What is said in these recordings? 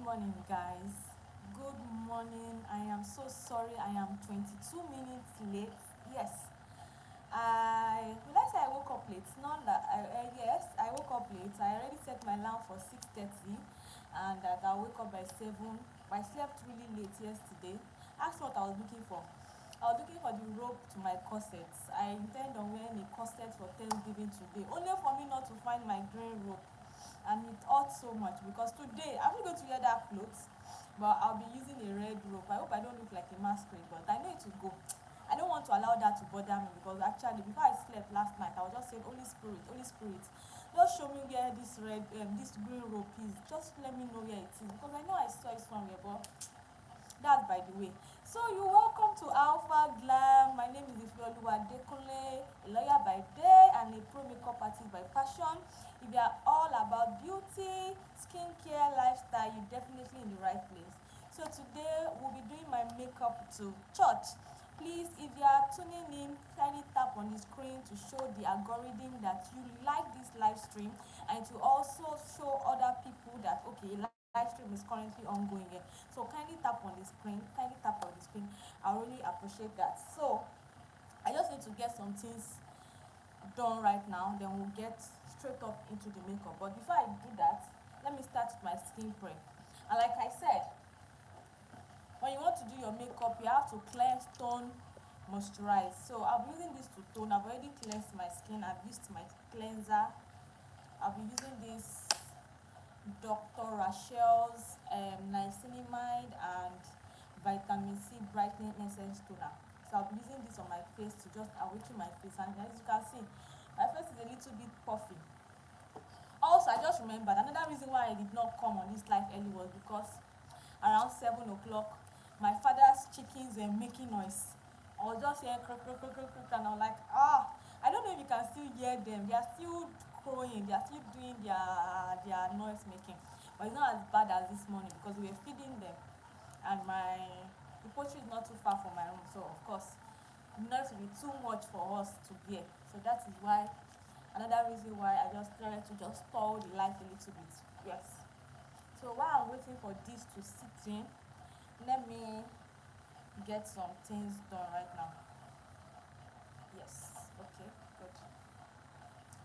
morning, guys. Good morning. I am so sorry I am 22 minutes late. Yes, I say I woke up late. Not that yes, I woke up late. I already set my alarm for 6:30 and that I'll wake up by 7. But I slept really late yesterday. Ask what I was looking for. I was looking for the rope to my corset. I intend on wearing a corset for Thanksgiving today, only for me not to find my green rope. And it hurt so much because today I'm not going to wear that clothes, but I'll be using a red rope. I hope I don't look like a masquerade, but I know it will go. I don't want to allow that to bother me because actually before I slept last night I was just saying, Holy Spirit, just show me where this green rope is. Just let me know where it is because I know I saw it somewhere, but that's by the way. So you're welcome to Alpha Glam. My name is Ifeoluwa Adekunle, a lawyer by day and a pro makeup artist by passion. If you are all about beauty, skincare, lifestyle, you're definitely in the right place. So today we'll be doing my makeup to church. Please, if you are tuning in, kindly tap on the screen to show the algorithm that you like this live stream and to also show other people that okay, live stream is currently ongoing. So kindly tap on the screen, kindly tap on the screen. I really appreciate that. So I just need to get some things done right now, then we'll get straight up into the makeup. But before I do that, let me start with my skin prep. And like I said, when you want to do your makeup, you have to cleanse, tone, moisturize. So I'll be using this to tone. I've already cleansed my skin. I've used my cleanser. I'll be using this Dr. Rachel's niacinamide and vitamin C brightening essence toner. So I'll be using this on my face to just awaken my face. And as you can see, my face is a little bit puffy. Also, I just remembered another reason why I did not come on this live early was because around 7 o'clock, my father's chickens were making noise. I was just hearing croak, croak, croak, croak, croak, and I'm like, I don't know if you can still hear them. They are still crowing, they are still doing their noise making. But it's not as bad as this morning because we were feeding them. And the poultry is not too far from my room, so of course, the noise will be too much for us to bear. So that is why, another reason why I just tried to just stall the light a little bit. Yes. So while I'm waiting for this to sit in, let me get some things done right now. Yes, okay, good.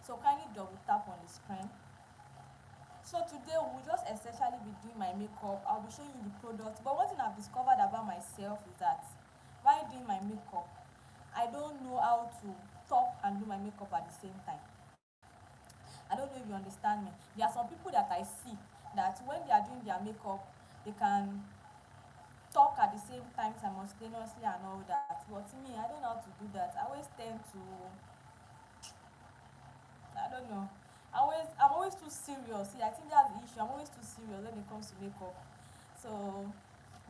So kindly double tap on the screen. So today we'll just essentially be doing my makeup. I'll be showing you the products. But one thing I've discovered about myself is that while doing my makeup, I don't know how to talk and do my makeup at the same time. I don't know if you understand me. There are some people that I see that when they are doing their makeup, they can talk at the same time simultaneously and all that. But me, I don't know how to do that. I always tend to, I don't know. I'm always too serious. See, I think that's the issue. I'm always too serious when it comes to makeup. So,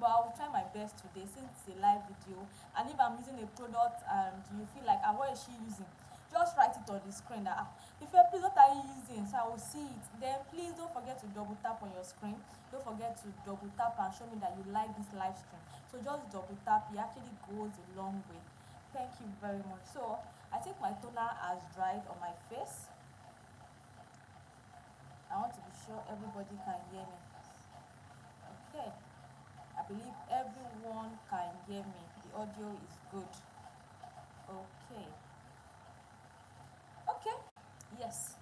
but I will try my best today since it's a live video. And if I'm using a product and you feel like, what is she using? Just write it on the screen that, if you're please, what are you using? So I will see it. Then please don't forget to double tap on your screen. Don't forget to double tap and show me that you like this live stream. So just double tap. It actually goes a long way. Thank you very much. So I think my toner has dried on my face. I want to be sure everybody can hear me. Okay. I believe everyone can hear me. The audio is good. Okay. Okay. Yes.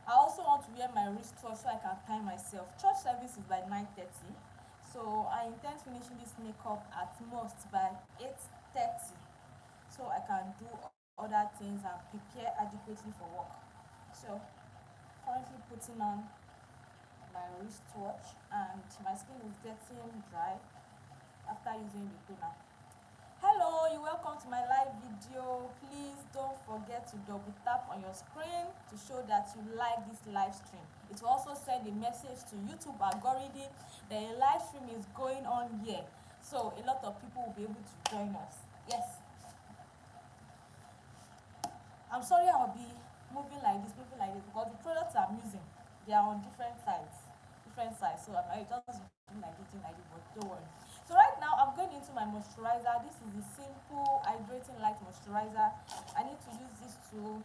I also want to wear my wristwatch so I can time myself. Church service is by 9:30. So I intend finishing this makeup at most by 8:30. So I can do other things and prepare adequately for work. So currently putting on my wristwatch and my skin is getting dry after using the toner. Hello, you're welcome to my live video. Please don't forget to double tap on your screen to show that you like this live stream. It will also send a message to YouTube algorithm that a live stream is going on here. So a lot of people will be able to join us. Yes. I'm sorry I'll be moving like this because the products I'm using, they are on different sides. So I just doing like this, but don't worry. So right now I'm going into my moisturizer. This is the simple hydrating light moisturizer. I need to use this to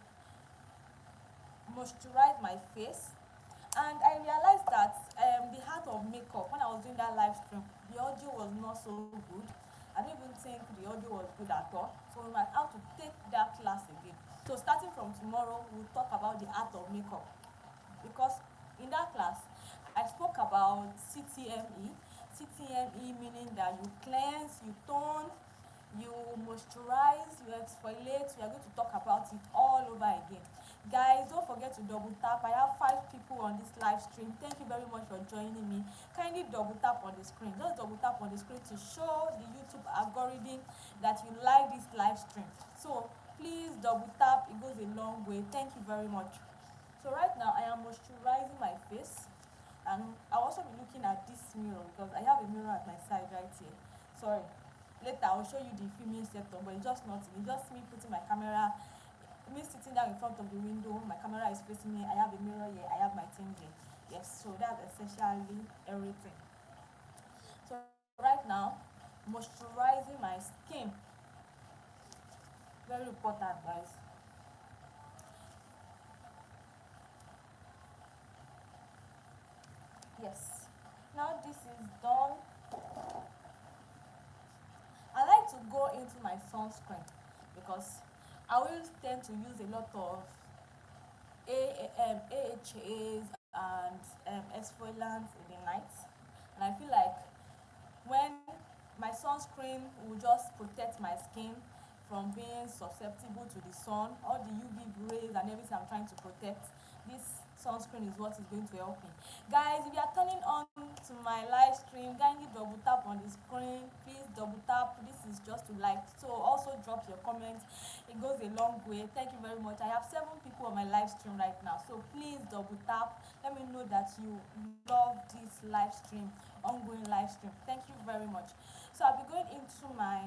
moisturize my face. And I realized that the art of makeup, when I was doing that live stream, the audio was not so good. I don't even think the audio was good at all. So we might have to take that class again. So starting from tomorrow, we'll talk about the art of makeup. Because in that class, I spoke about CTME. CTME meaning that you cleanse, you tone, you moisturize, you exfoliate. We are going to talk about it all over again. Guys, don't forget to double tap. I have 5 people on this live stream. Thank you very much for joining me. Kindly double tap on the screen. Just double tap on the screen to show the YouTube algorithm that you like this live stream. So please double tap. It goes a long way. Thank you very much. So right now I am moisturizing my face, and I'll also be looking at this mirror because I have a mirror at my side right here. Sorry, later I'll show you the filming setup, but it's just not, it's just me putting my camera, me sitting down in front of the window, my camera is facing me, I have a mirror here, I have my thing here. Yes, so that's essentially everything. So right now, moisturizing my skin. Very important, guys. Yes. Now this is done. I like to go into my sunscreen because I always tend to use a lot of AHAs and exfoliants in the night, and I feel like when my sunscreen will just protect my skin from being susceptible to the sun, all the UV rays and everything I'm trying to protect, this sunscreen is what is going to help me. Guys, if you are turning on to my live stream, kindly double tap on the screen. Please double tap. This is just to like. So also drop your comments. It goes a long way. Thank you very much. I have 7 people on my live stream right now. So please double tap. Let me know that you love this live stream, ongoing live stream. Thank you very much. So I'll be going into my,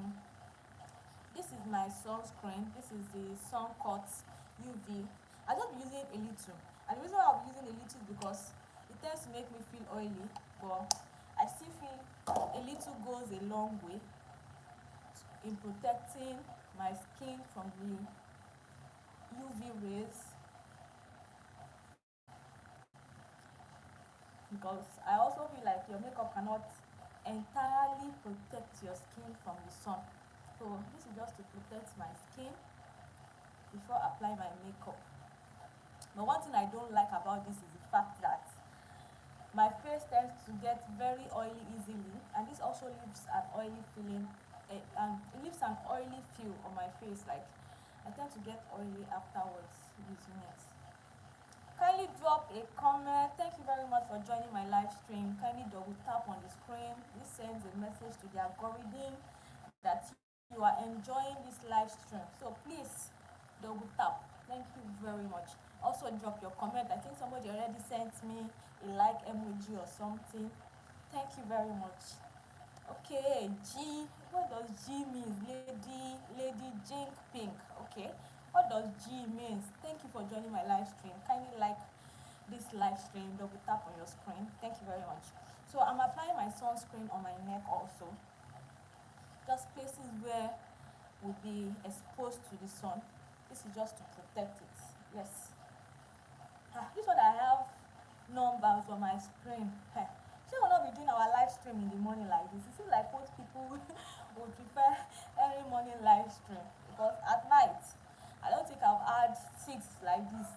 this is my sunscreen. This is the Suncut UV. I'll just be using a little. And the reason why I'll be using a little is because it tends to make me feel oily, but I still feel a little goes a long way in protecting my skin from the UV rays, because I also feel like your makeup cannot entirely protect your skin from the sun. So this is just to protect my skin before I apply my makeup. But one thing I don't like about this is the fact that my face tends to get very oily easily, and this also leaves an oily feeling, and it leaves an oily feel on my face. Like I tend to get oily afterwards using it. Kindly drop a comment. Thank you very much for joining my live stream. Kindly double tap on the screen. This sends a message to the algorithm that you are enjoying this live stream. So please double tap. Thank you very much. Also drop your comment. I think somebody already sent me a like emoji or something. Thank you very much. Okay, G. What does G mean? Lady Jink Pink. Okay. What does G means? Thank you for joining my live stream. Kindly like this live stream, double tap on your screen. Thank you very much. So I'm applying my sunscreen on my neck also. Just places where will be exposed to the sun. This is just to protect it. Yes. This one I have numbers on my screen. So we'll not be doing our live stream in the morning like this. It seems like most people would prefer every morning live stream, because at night I don't think I've had 6 like this,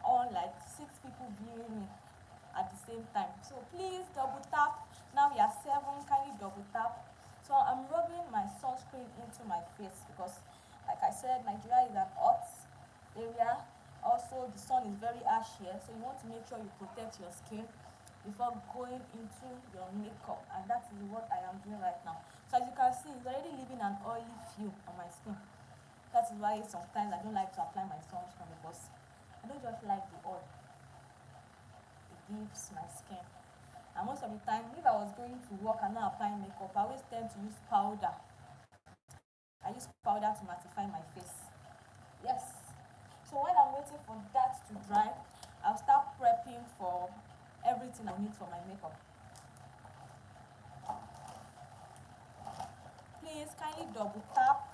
on like 6 people viewing me at the same time. So please double tap. Now we are 7. Kindly double tap. So I'm rubbing my sunscreen into my face because, like I said, Nigeria is an hot area. Also, the sun is very harsh here, so you want to make sure you protect your skin before going into your makeup, and that is what I am doing right now. So as you can see, it's already leaving an oily feel on my skin. That is why sometimes I don't like to apply my sunscreen, because I don't just like the oil it gives my skin. And most of the time, if I was going to work and not applying makeup, I always tend to use powder. I use powder to mattify my face. Yes. So when I'm waiting for that to dry, I'll start prepping for everything I need for my makeup. Please kindly double tap.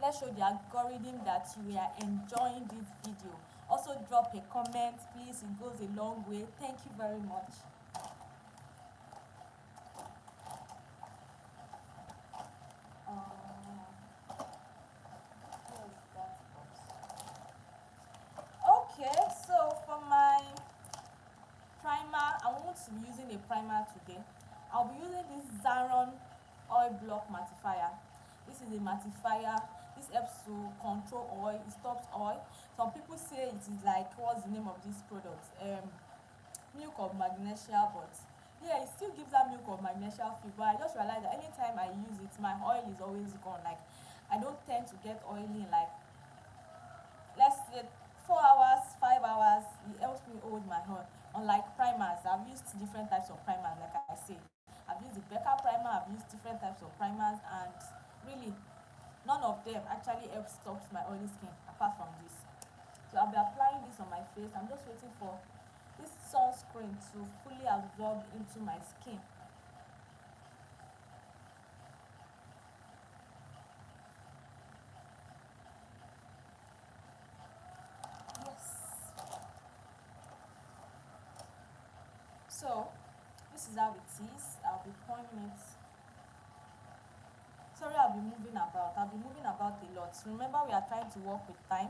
Let's show the algorithm that you are enjoying this video. Also drop a comment, please. It goes a long way. Thank you very much. Where's that box? Okay, so for my primer, I want to be using a primer today. I'll be using this Zaron oil block mattifier. This is a mattifier. This helps to control oil. It stops oil. Some people say it is like, what's the name of this product? Milk of magnesia, but yeah, it still gives that milk of magnesia feel. But I just realized that anytime I use it, my oil is always gone. Like, I don't tend to get oily in, like, let's say 4 hours, 5 hours. It helps me hold my hair. Unlike primers, I've used different types of primers, like I say. I've used the Becca primer, I've used different types of primers, and really none of them actually helps stop my oily skin apart from this. So I'll be applying this on my face. I'm just waiting for this sunscreen to fully absorb into my skin. Yes. So this is how it is. I'll be pouring it. Sorry, I'll be moving about. I'll be moving about a lot. Remember, we are trying to work with time,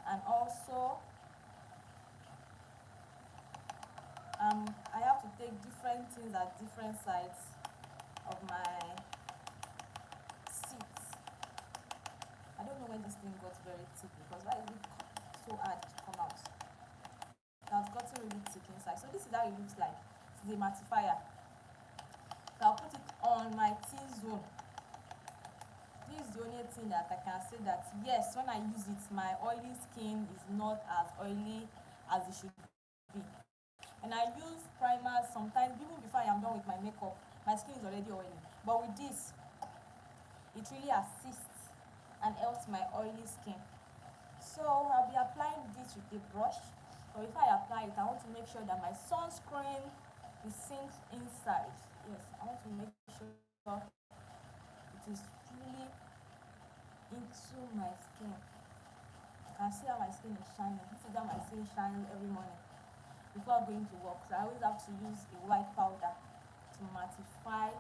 and also I have to take different things at different sides of my seat. I don't know when this thing got very thick, because why is it so hard to come out? It has gotten really thick inside. So this is how it looks like. It's a mattifier. So I'll put it on my T-zone. This is the only thing that I can say that yes, when I use it, my oily skin is not as oily as it should be. And I use primers sometimes even before I am done with my makeup. My skin is already oily. But with this, it really assists and helps my oily skin. So I'll be applying this with a brush. But before I apply it, I want to make sure that my sunscreen is sinks inside. Yes, I want to make sure it is really into my skin. You can see how my skin is shining. This is how my skin shines every morning before going to work. So I always have to use a white powder to mattify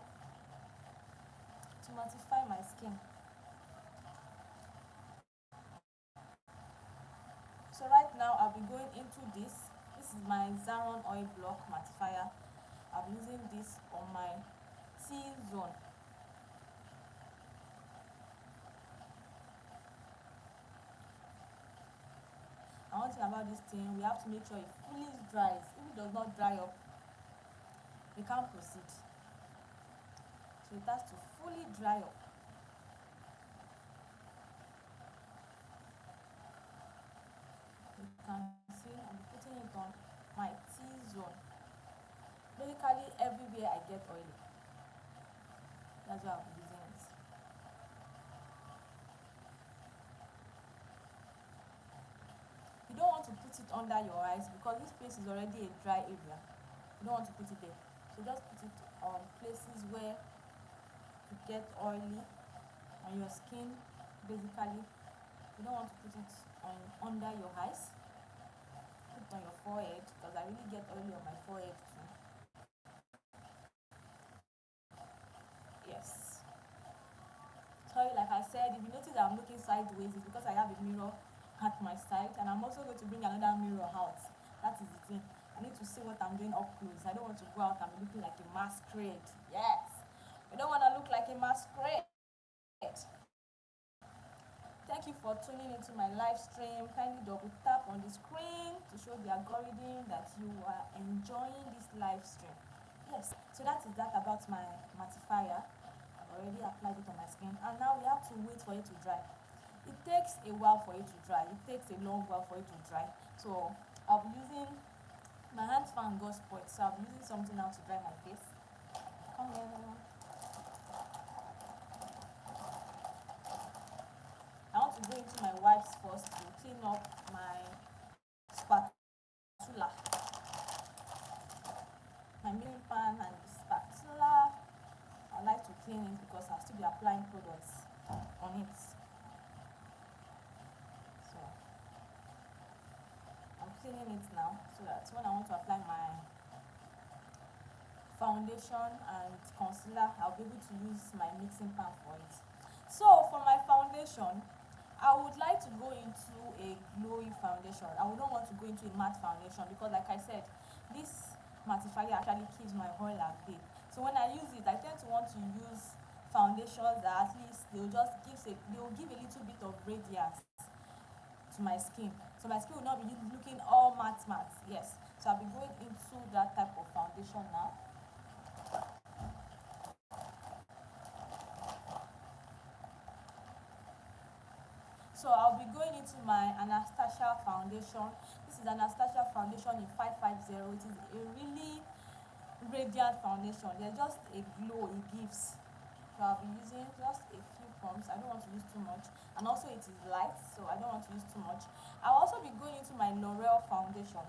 my skin. So right now I'll be going into this. This is my Zaron oil block mattifier. I'll be using this on my T-zone. And one thing about this thing, we have to make sure it fully dries. If it does not dry up, we can't proceed. So it has to fully dry up. You can see I'm putting it on my T-zone. Basically everywhere I get oily. That's why I'll be using it. You don't want to put it under your eyes because this place is already a dry area. You don't want to put it there. So just put it on places where you get oily on your skin, basically. You don't want to put it on under your eyes. Put it on your forehead, because I really get oily on my forehead too. Yes. Sorry, like I said, if you notice that I'm looking sideways, it's because I have a mirror at my side, and I'm also going to bring another mirror out. That is the thing. I need to see what I'm doing up close. I don't want to go out and be looking like a masquerade. Yes. I don't want to look like a masquerade. Thank you for tuning into my live stream. Kindly double tap on the screen to show the algorithm that you are enjoying this live stream. Yes, so that is that about my mattifier. I've already applied it on my skin, and now we have to wait for it to dry. It takes a while for it to dry. It takes a long while for it to dry. So I'll be using my hands fan got spoiled, so I'll be using something now to dry my face. Come here. I want to go into my wipes first to clean up my spatula. My milling pan and the spatula. I like to clean it because I'll still be applying products on it. So cleaning it now so that when I want to apply my foundation and concealer, I'll be able to use my mixing pan for it. So for my foundation, I would like to go into a glowy foundation. I would not want to go into a matte foundation because, like I said, this mattifier actually keeps my oil at bay. So when I use it, I tend to want to use foundations that at least they'll give a little bit of radiance to my skin. So my skin will not be looking all matte. Yes. So I'll be going into that type of foundation now. So I'll be going into my Anastasia foundation. This is Anastasia foundation in 550. It is a really radiant foundation. There's just a glow it gives. So I'll be using just a few pumps. I don't want to use too much. And also it is light, so I don't want to use too much. I'll also be going into my L'Oreal foundation.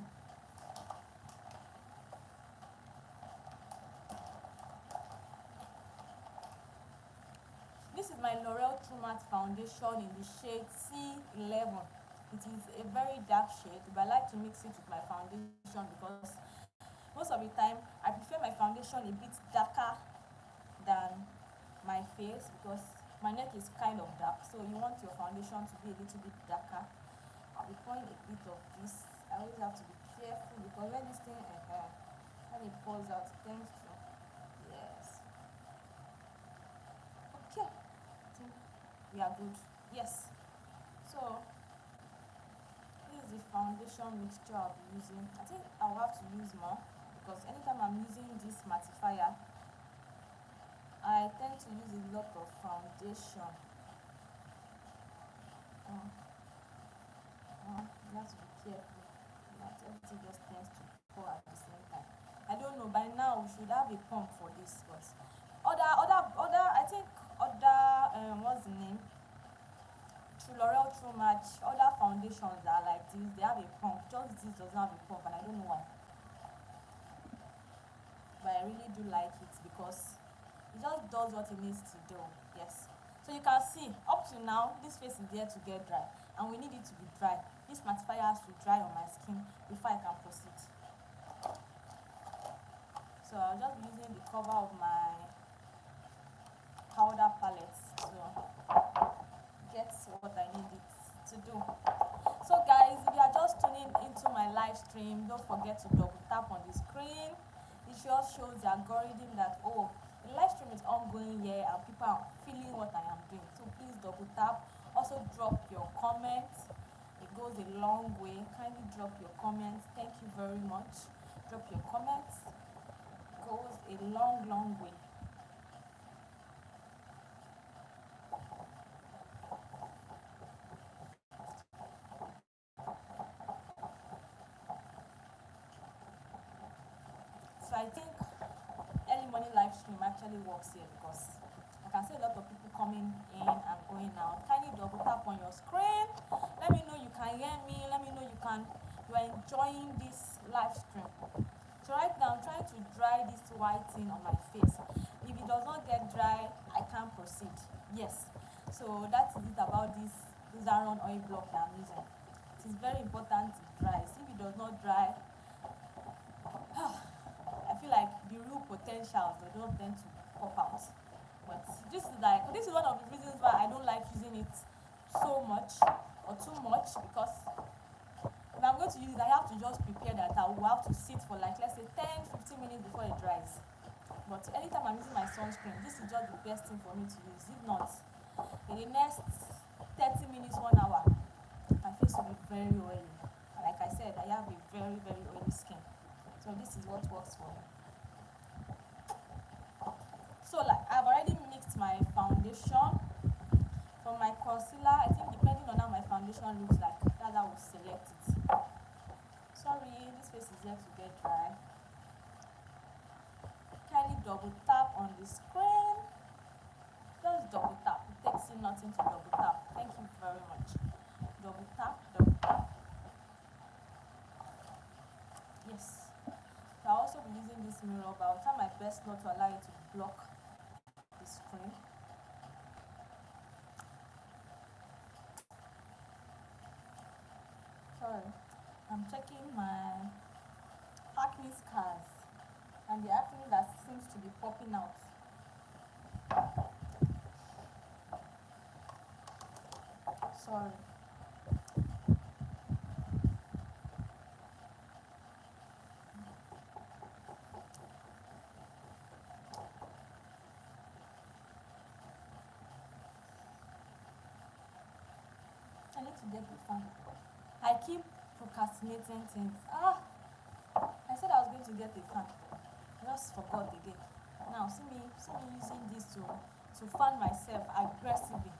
This is my L'Oreal True Matte foundation in the shade C11. It is a very dark shade, but I like to mix it with my foundation because most of the time I prefer my foundation a bit darker than my face because my neck is kind of dark, so you want your foundation to be a little bit darker. I'll be pouring a bit of this. I always have to be careful because when this thing when it pours out, it tends to okay. I think we are good. Yes. So this is the foundation mixture I'll be using. I think I'll have to use more because anytime I'm using this mattifier, I tend to use a lot of foundation. You have to be careful. Not everything just tends to pour at the same time. I don't know. By now we should have a pump for this, but I think what's the name? L'Oreal True Match, other foundations that are like this, they have a pump. Just this doesn't have a pump, and I don't know why. But I really do like it because it just does what it needs to do. Yes. So you can see, up to now, this face is there to get dry, and we need it to be dry. This mattifier has to dry on my skin before I can proceed. So I'll just be using the cover of my powder palette to get what I need it to do. So guys, if you are just tuning into my live stream, don't forget to double tap on the screen. It just shows the algorithm that, oh, the live stream is ongoing here and people are feeling what I am doing. So please double tap. Also drop your comments. It goes a long way. Kindly drop your comments. Thank you very much. Drop your comments. It goes a long way. So I think early morning live stream actually works here because I can see a lot of people coming in and going out. Kindly double tap on your screen. Let me know you can hear me. Let me know you are enjoying this live stream. So right now I'm trying to dry this white thing on my face. If it does not get dry, I can't proceed. Yes. So that is it about this Zaron oil block that I'm using. It is very important it dries. If it does not dry, I feel like the real potentials they don't tend to pop out. But this is one of the reasons why I don't like using it so much or too much, because if I'm going to use it, I have to just prepare that I will have to sit for like, let's say 10-15 minutes before it dries. But anytime I'm using my sunscreen, this is just the best thing for me to use. If not, in the next 30 minutes, 1 hour, my face will be very oily. Like I said, I have a very oily skin. So this is what works for me. So like I've already mixed my foundation. For my concealer, I think depending on how my foundation looks like, that's how we'll select it. Sorry, this face is yet to get dry. Kindly double tap on the screen. Just double tap. It takes you nothing to double tap. Thank you very much. Double tap, double tap. Yes. So I'll also be using this mirror, but I'll try my best not to allow it to block the screen. Sorry. I'm checking my acne scars and the acne that seems to be popping out. Sorry. I need to get the fan. I keep procrastinating things. I said I was going to get a fan. I just forgot again. Now see me using this to fan myself aggressively.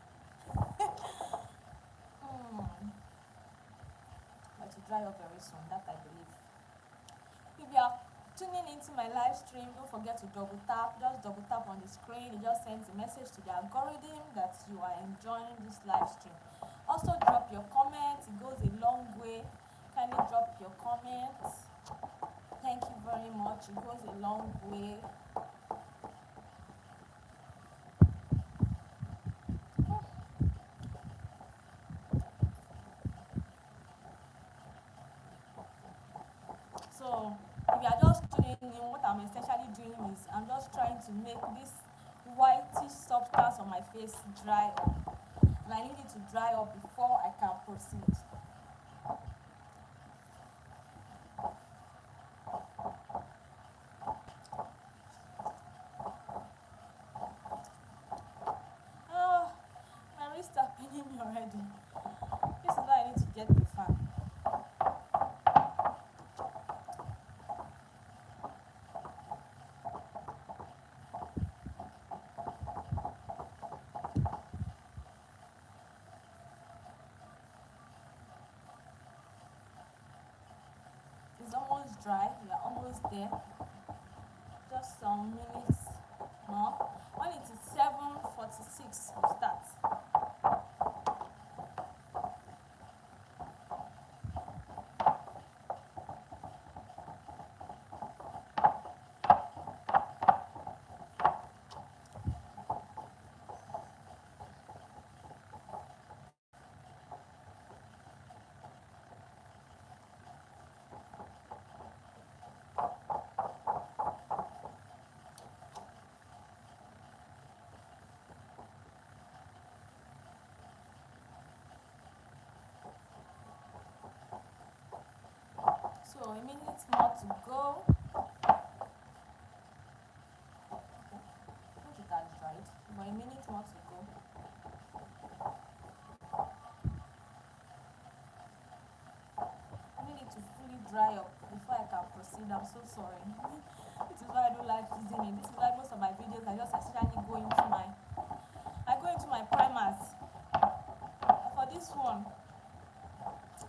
But to dry up very soon, that I believe. If you are tuning into my live stream, don't forget to double tap. Just double tap on the screen. It just sends a message to the algorithm that you are enjoying this live stream. Also drop your comments. It goes a long way. Kindly drop your comments. Thank you very much. It goes a long way. So if you are just tuning in, what I'm essentially doing is I'm just trying to make this whitish substance on my face dry up. And I need it to dry up before I can proceed. My wrists are paining me already. This is why I need to get the fan. It's almost dry. We are almost there. Just some minutes more. When it is 7:46, we start. So a minute more to go. Okay. I think it has dried, but a minute more to go. I need it to fully dry up before I can proceed. I'm so sorry. This is why I don't like using it. This is why most of my videos I just essentially go into my primers. For this one,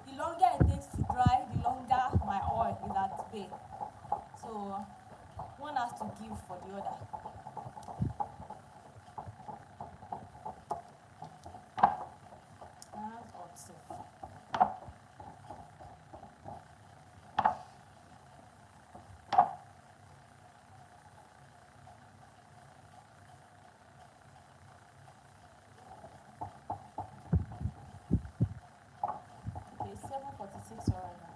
the longer it takes to dry, the longer my oil is at bay. So one has to give for the other. That's also. Okay, 7:46 already.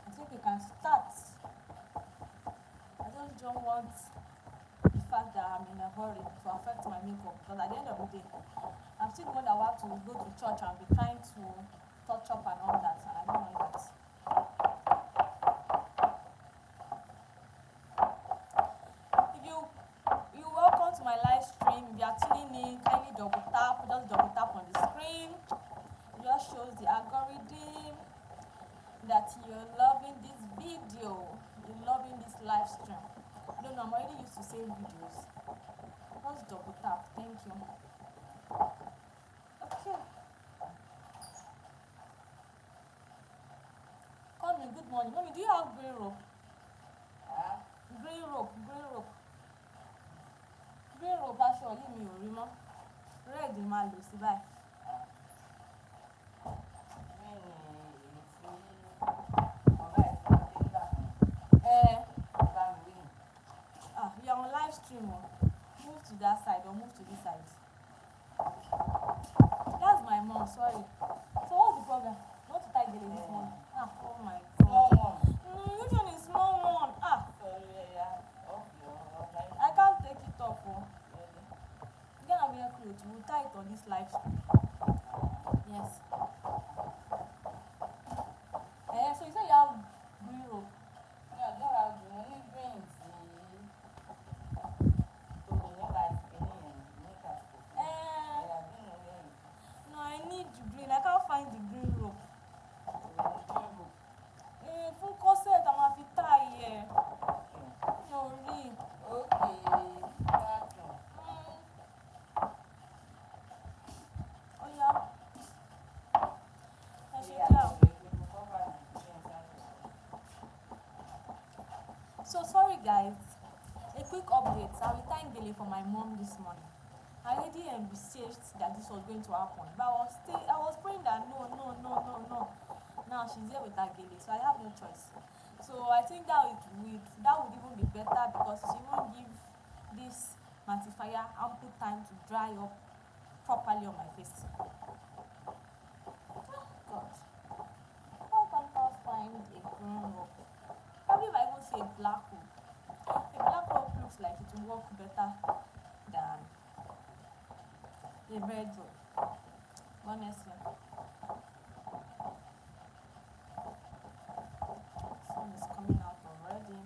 I think we can start. I just don't want the fact that I'm in a hurry to affect my makeup, because at the end of the day, I'm still the one that will have to go to church and be trying to touch up and all that, and I don't want that. If you welcome to my live stream, if you are tuning in, kindly double tap, just double tap on the screen. It just shows the algorithm that you're loving this video, you're loving this live stream. I don't know, I'm already used to seeing videos. Just double tap, thank you. Okay. Call me, good morning. Mommy, do you have green rope? Green rope. Green rope, aṣọ yìí mi ò rí mọ́. Red máa lò sí báyìí. You are on live stream. Move to that side or move to this side. That's my mom, sorry. So what's the problem? You want to tie gele this morning? Oh my God. it. We'll tie it on this live stream. Yes. So you said you have green rope. Yeah, I don't have the only green to the neck spinning neck as No, I need the green. I can't find the green rope. Fún corset, I'm a fit tie here. No, really. Okay. Oh, yeah. I should tell. So, sorry, guys. A quick update. I will thank Billy for my mom this morning. I already envisaged that this was going to happen, but I was praying that no. Now she's here with her Billy, so I have no choice. So I think that would even be better because she won't give this mattifier ample time to dry up properly on my face. Oh God, how can I find a green rope? Probably if I even say a black rope. A black rope looks like it will work better than a red rope, honestly. Sun is coming out already.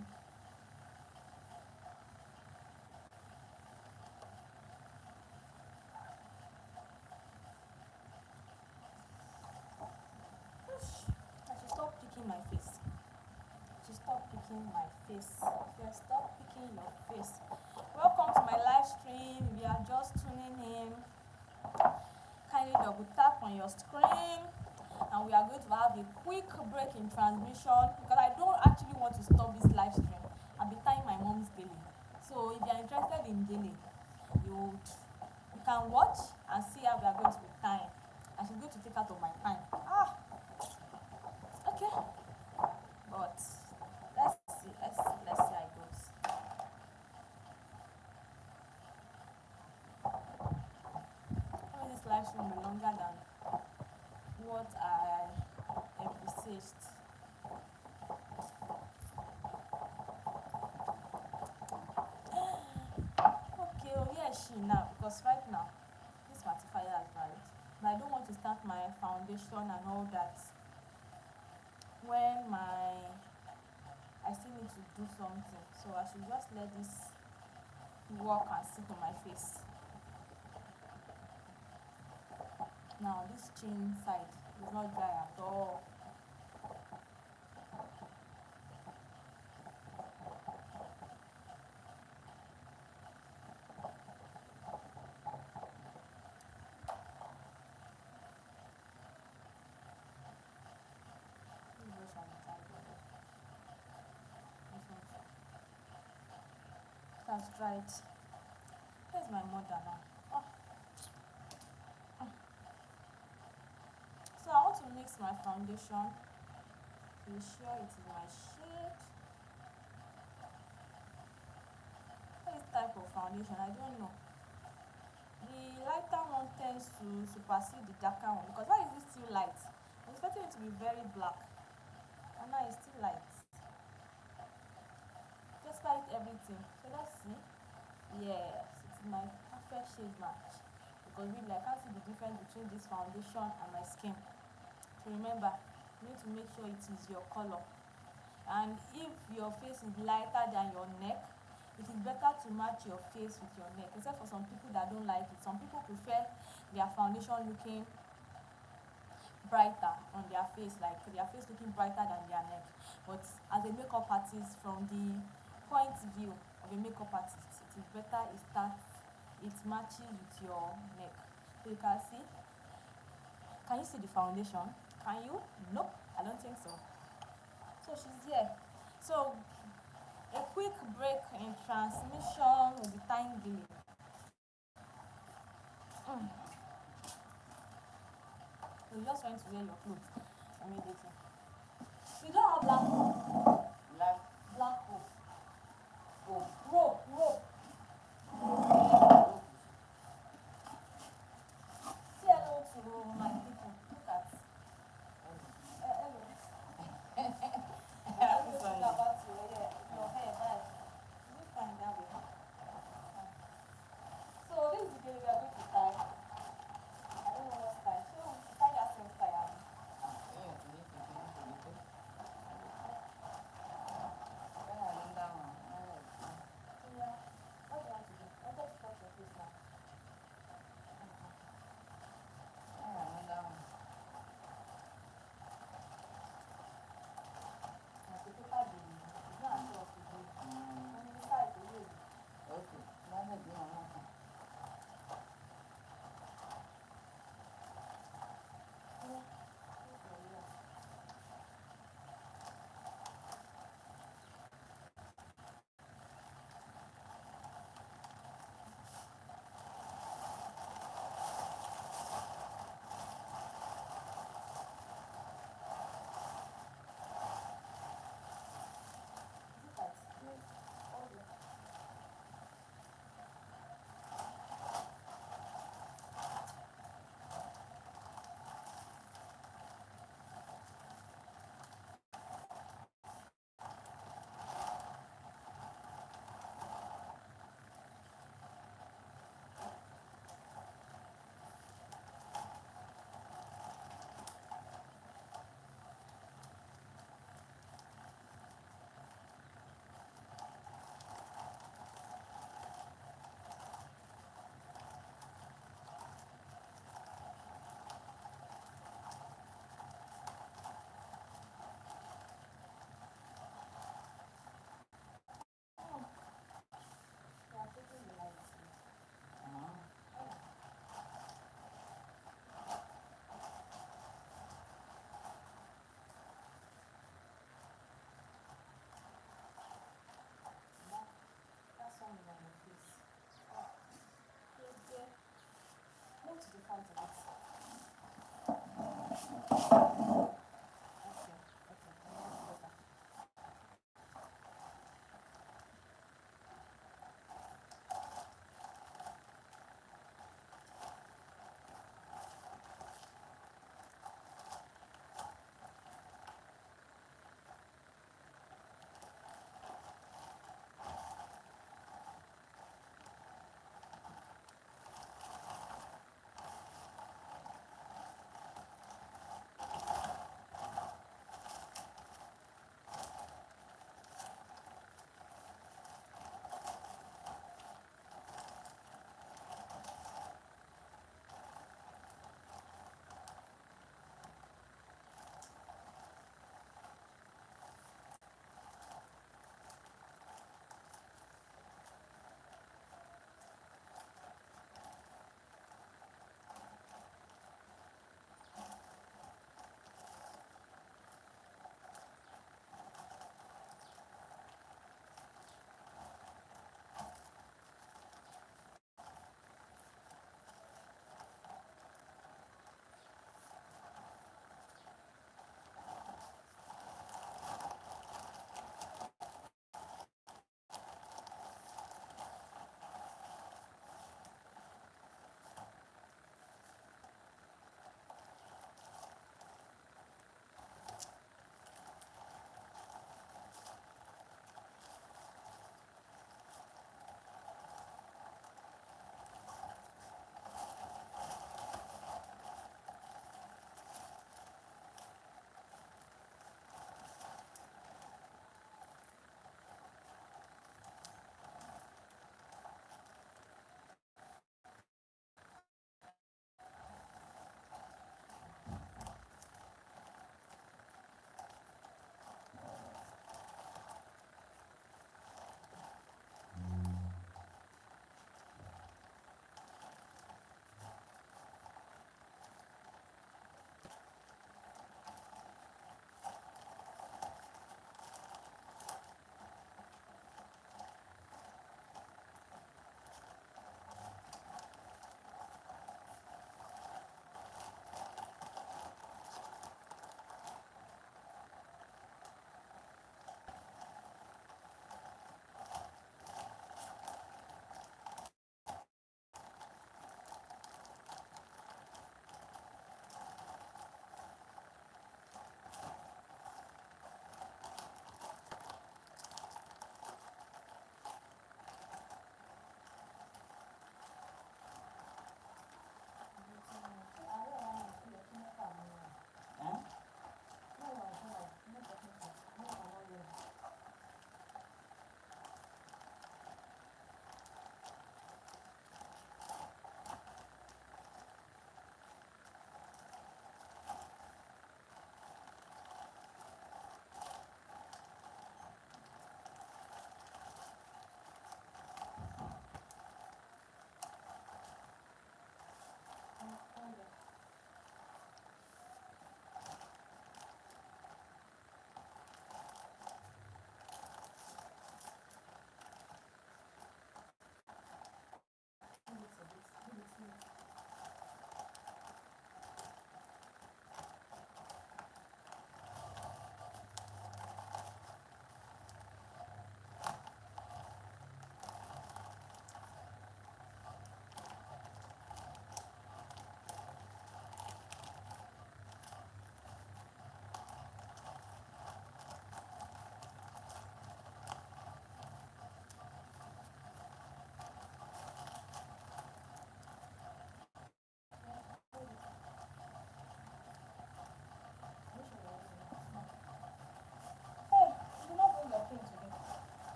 I should stop picking my face. Stop picking my face. Yeah, stop picking your face. Welcome to my live stream. If you are just tuning in, kindly double tap on your screen, and we are going to have a quick break in transmission because I don't actually want to stop this live stream. I'll be tying my mom's gele. So if you are interested in gele, you can watch and see how we are going to be tying. And she's going to take out of my time. Okay. But let's see how it goes. Maybe this live stream will be longer than what I envisaged. Okay, here is she now, because right now this mattifier has dried. But I don't want to start my foundation and all that when I still need to do something. So I should just let this work and sit on my face. Now this chin side is not dry at all. That's right. Where's my mother now? Oh. So I want to mix my foundation to be sure it is my shade. What type of foundation? I don't know. The lighter one tends to supersede the darker one because why is it still light? I'm expecting it to be very black. And now it's still light. Just like everything. So let's see. Yes, it's my perfect shade match. Because really I can't see the difference between this foundation and my skin. So remember, you need to make sure it is your color. And if your face is lighter than your neck, it is better to match your face with your neck, except for some people that don't like it. Some people prefer their foundation looking brighter on their face, like their face looking brighter than their neck. But as a makeup artist, from the point of view of a makeup artist, it is better it matches with your neck. So you can see. Can you see the foundation? Can you? Nope, I don't think so. So she's here. So a quick break in transmission will be tying gele. You just went to wear your clothes immediately. You don't have black rope. Black rope. Rope. Say hello to my people. Look at. Hello. About your hair, right? You find that way. So this is the gele we are going to tie. Go to the front of it. Okay, that's better.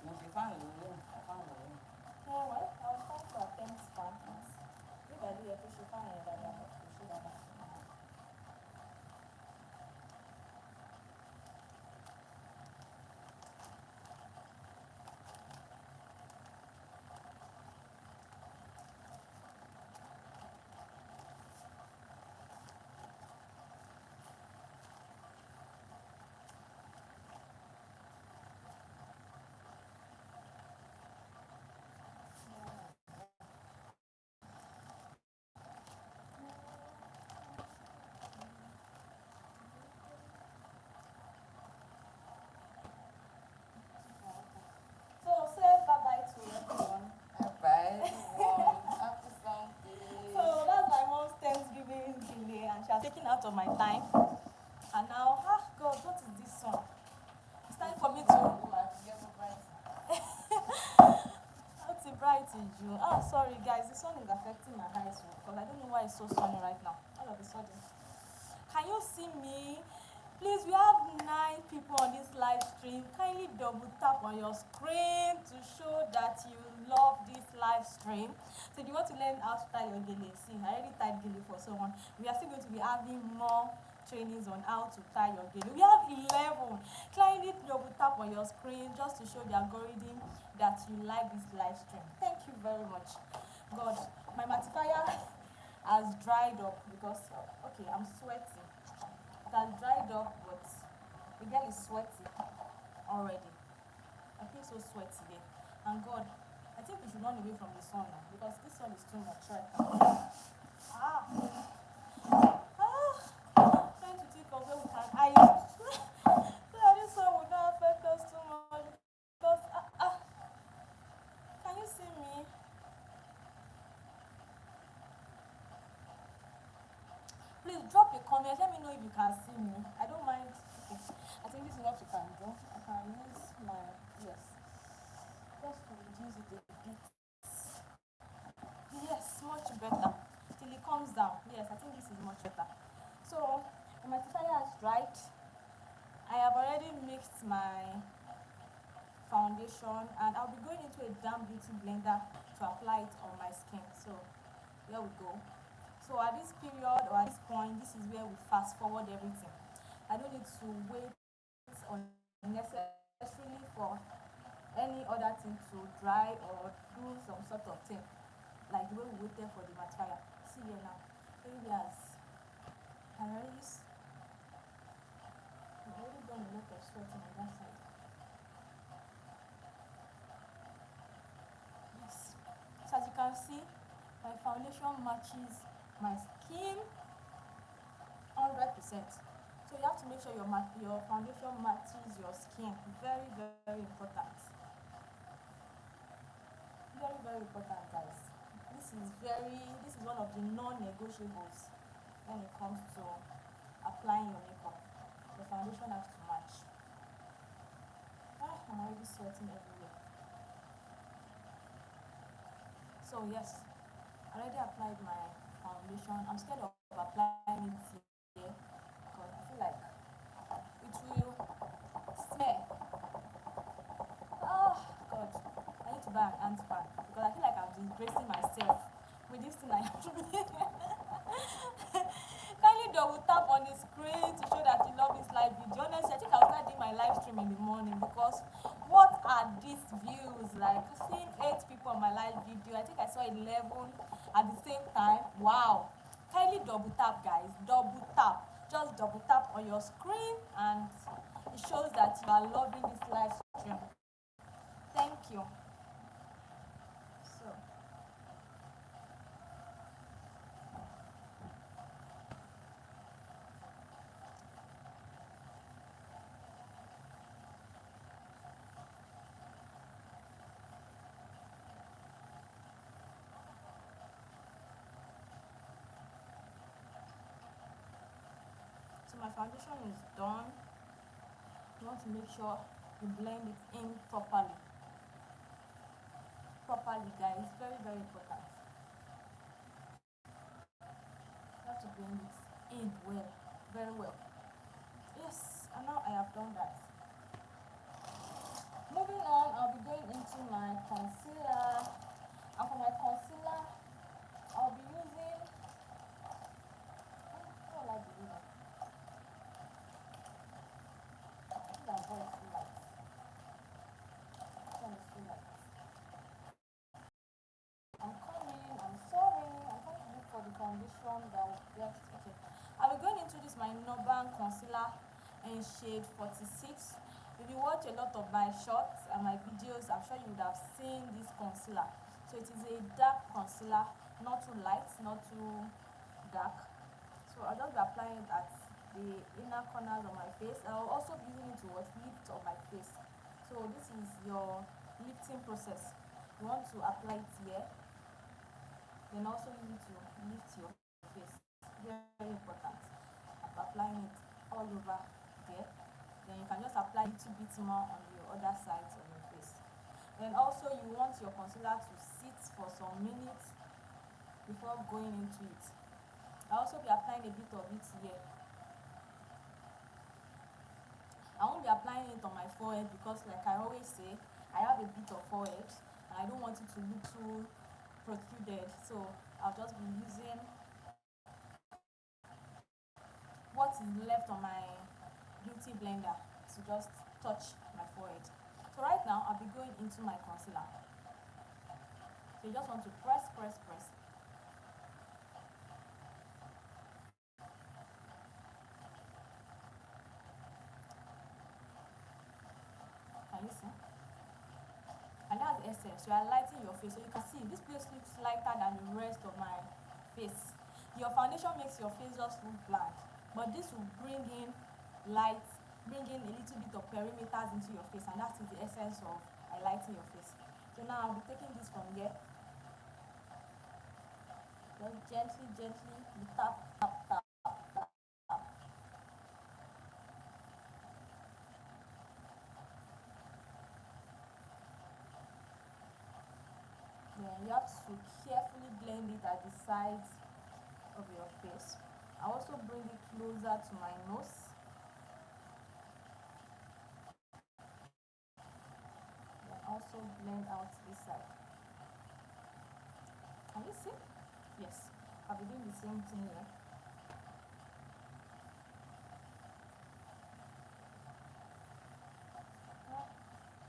Mo ṣe fáwọn lórí fáwọn lórí. Yeah, well, I was trying to attempt partners. Maybe I do appreciate fine and that, but we should have. So say bye bye to everyone. Bye everyone. Happy Sunday. So that's my mom's Thanksgiving delay, and she has taken out of my time. And now, God, what is this song? It's time for me to. It's a bright in June. Oh, sorry guys, this one is affecting my eyes because I don't know why it's so sunny right now. All of a sudden, can you see me? Please, we have 9 people on this live stream. Kindly double tap on your screen to show that you love this live stream. So if you want to learn how to tie your gele, see, I already tied gele for someone. We are still going to be having more trainings on how to tie your gele. We have 11. Kindly double tap on your screen just to show the algorithm that you like this live stream. Thank you very much. God, my matifier has dried up because, okay, I'm sweating. It has dried up, but the girl is sweaty already. I feel so sweaty there. And God, I think we should run away from the sun now because this sun is too much right now. Trying to think of where we can hide. So that this sun will not affect us too much because can you see me? Please drop a comment. Let me know if you can see me. I don't mind. Okay. I think this is what you can do. I can use my yes. Just to reduce it a bit. Yes, much better. Till it comes down. Yes, I think this is much better. So the matifier has dried. I have already mixed my foundation and I'll be going into a damp beauty blender to apply it on my skin. So here we go. So at this period or at this point, this is where we fast forward everything. I don't need to wait unnecessarily for any other thing to dry or do some sort of thing like the way we waited for the matifier. See here now, areas. I've already done a lot of sweating on that side. Yes. So as you can see, my foundation matches my skin 100%. So you have to make sure your foundation matches your skin. Very, very important. Very, very important, guys. This is one of the non-negotiables when it comes to applying your makeup. The foundation has to match. I'm already sweating everywhere. So yes, I already applied my foundation. I'm scared of applying it here because I feel like it will smear. Oh God, I need to buy an ant fan because I feel like I'm disgracing myself with this thing I have to do. Kindly double tap on the screen to show that you love this live video. Honestly, I think I'll start doing my live stream in the morning because what are these views? Like seeing 8 people on my live video. I think I saw 11 at the same time. Wow. Kindly double tap, guys. Double tap. Just double tap on your screen and it shows that you are loving this live stream. Thank you. So my foundation is done. You want to make sure you blend it in properly. Guys. Very, very important. You have to blend it in well, very well. Yes, and now I have done that. Moving on, I'll be going into my concealer. And for my concealer, I'll be using, what will I be using? I think I'll go too light. This one is too light. I'm coming, I'm sorry. I'm trying to look for the foundation that will get, okay. I'll be going into this, my Norban concealer in shade 46. If you watch a lot of my shorts and my videos, I'm sure you would have seen this concealer. So it is a dark concealer, not too light, not too dark. So I'll just be applying it at the inner corners of my face. I'll also be using it to lift on my face. So this is your lifting process. You want to apply it here, then also use it to lift your face. Very important. After applying it all over there, then you can just apply a little bit more on the other sides of your face. Then also you want your concealer to sit for some minutes before going into it. I'll also be applying a bit of it here. I won't be applying it on my forehead because, like I always say, I have a bit of forehead and I don't want it to look too protruded. So I'll just be using what is left on my beauty blender to just touch my forehead. So right now I'll be going into my concealer. So you just want to press. Can you see? And that's the essence. You are lighting your face. So you can see this place looks lighter than the rest of my face. Your foundation makes your face just look bland, but this will bring in light, bring in a little bit of perimeters into your face, and that is the essence of highlighting your face. So now I'll be taking this from here. Just gently, you tap. Then you have to carefully blend it at the sides of your face. I also bring it closer to my nose. Then also blend out this side. Can you see? Yes. I'll be doing the same thing here.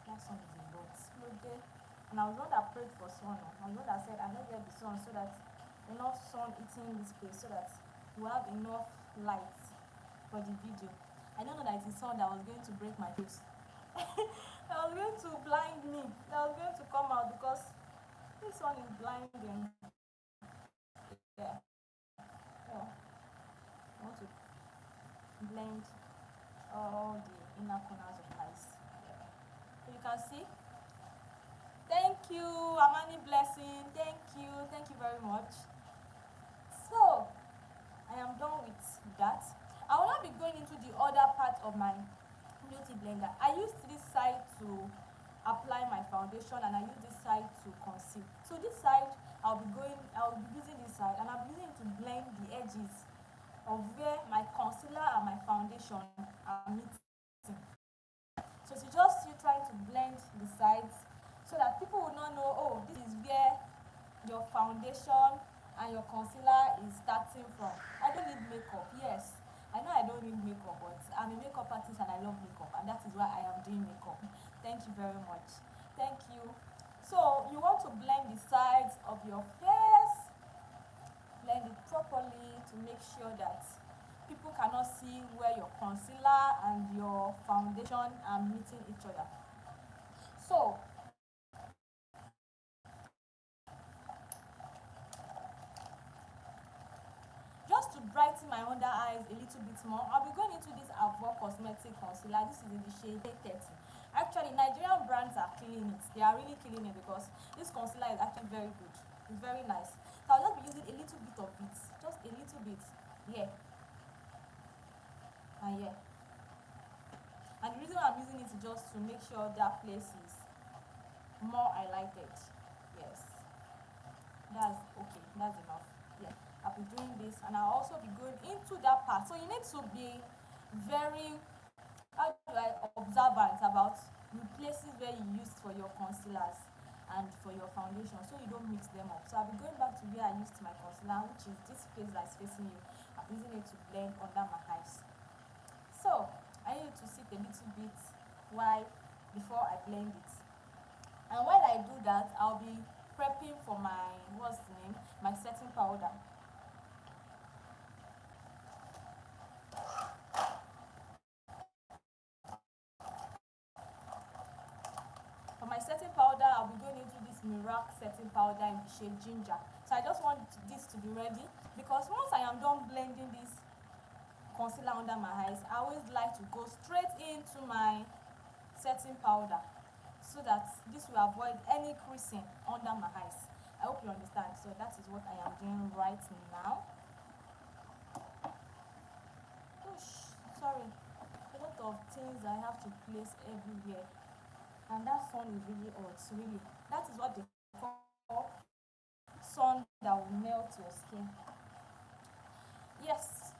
That sun is a lot. Okay. And I was not that prayed for sun. I was not that said I don't get the sun so that enough sun eating this place so that we have enough light for the video. I don't know that it's the sun that was going to break my face. That was going to blind me. That was going to come out because this one is blinding. Yeah. So I want to blend all the inner corners of my eyes. Yeah. So you can see. Thank you, Amani Blessing. Thank you very much. So I am done with that. I will now be going into the other part of my beauty blender. I used this side to apply my foundation and I use this side to conceal. So this side I'll be using this side and I'll be using it to blend the edges of where my concealer and my foundation are meeting. So it's just you trying to blend the sides so that people will not know, oh, this is where your foundation and your concealer is starting from. I don't need makeup. Yes, I know I don't need makeup, but I'm a makeup artist and I love makeup, and that is why I am doing makeup. Thank you very much. Thank you. So you want to blend the sides of your face, blend it properly to make sure that people cannot see where your concealer and your foundation are meeting each other. So just to brighten my under eyes a little bit more, I'll be going into this Avo Cosmetic concealer. This is in the shade 30. Actually, Nigerian brands are killing it. They are really killing it because this concealer is actually very good. It's very nice. So I'll just be using a little bit of it. Just a little bit. Here. And here. And the reason why I'm using it is just to make sure that place is more highlighted. Yes. That's okay. That's enough. Yeah. I'll be doing this and I'll also be going into that part. So you need to be very observant about the places where you use for your concealers and for your foundation, so you don't mix them up. So I'll be going back to where I used my concealer, which is this place that's facing you. I'm using it to blend under my eyes. So I need to sit a little bit while before I blend it. And while I do that, I'll be prepping for my, what's the name, my setting powder. For my setting powder, I'll be going into this Mirac setting powder in the shade Ginger. So I just want this to be ready, because once I am done blending this concealer under my eyes, I always like to go straight into my setting powder, so that this will avoid any creasing under my eyes. I hope you understand. So that is what I am doing right now. Oosh, sorry, a lot of things I have to place everywhere, and that sun is really hot. Really, that is what they call sun that will melt your skin. Yes,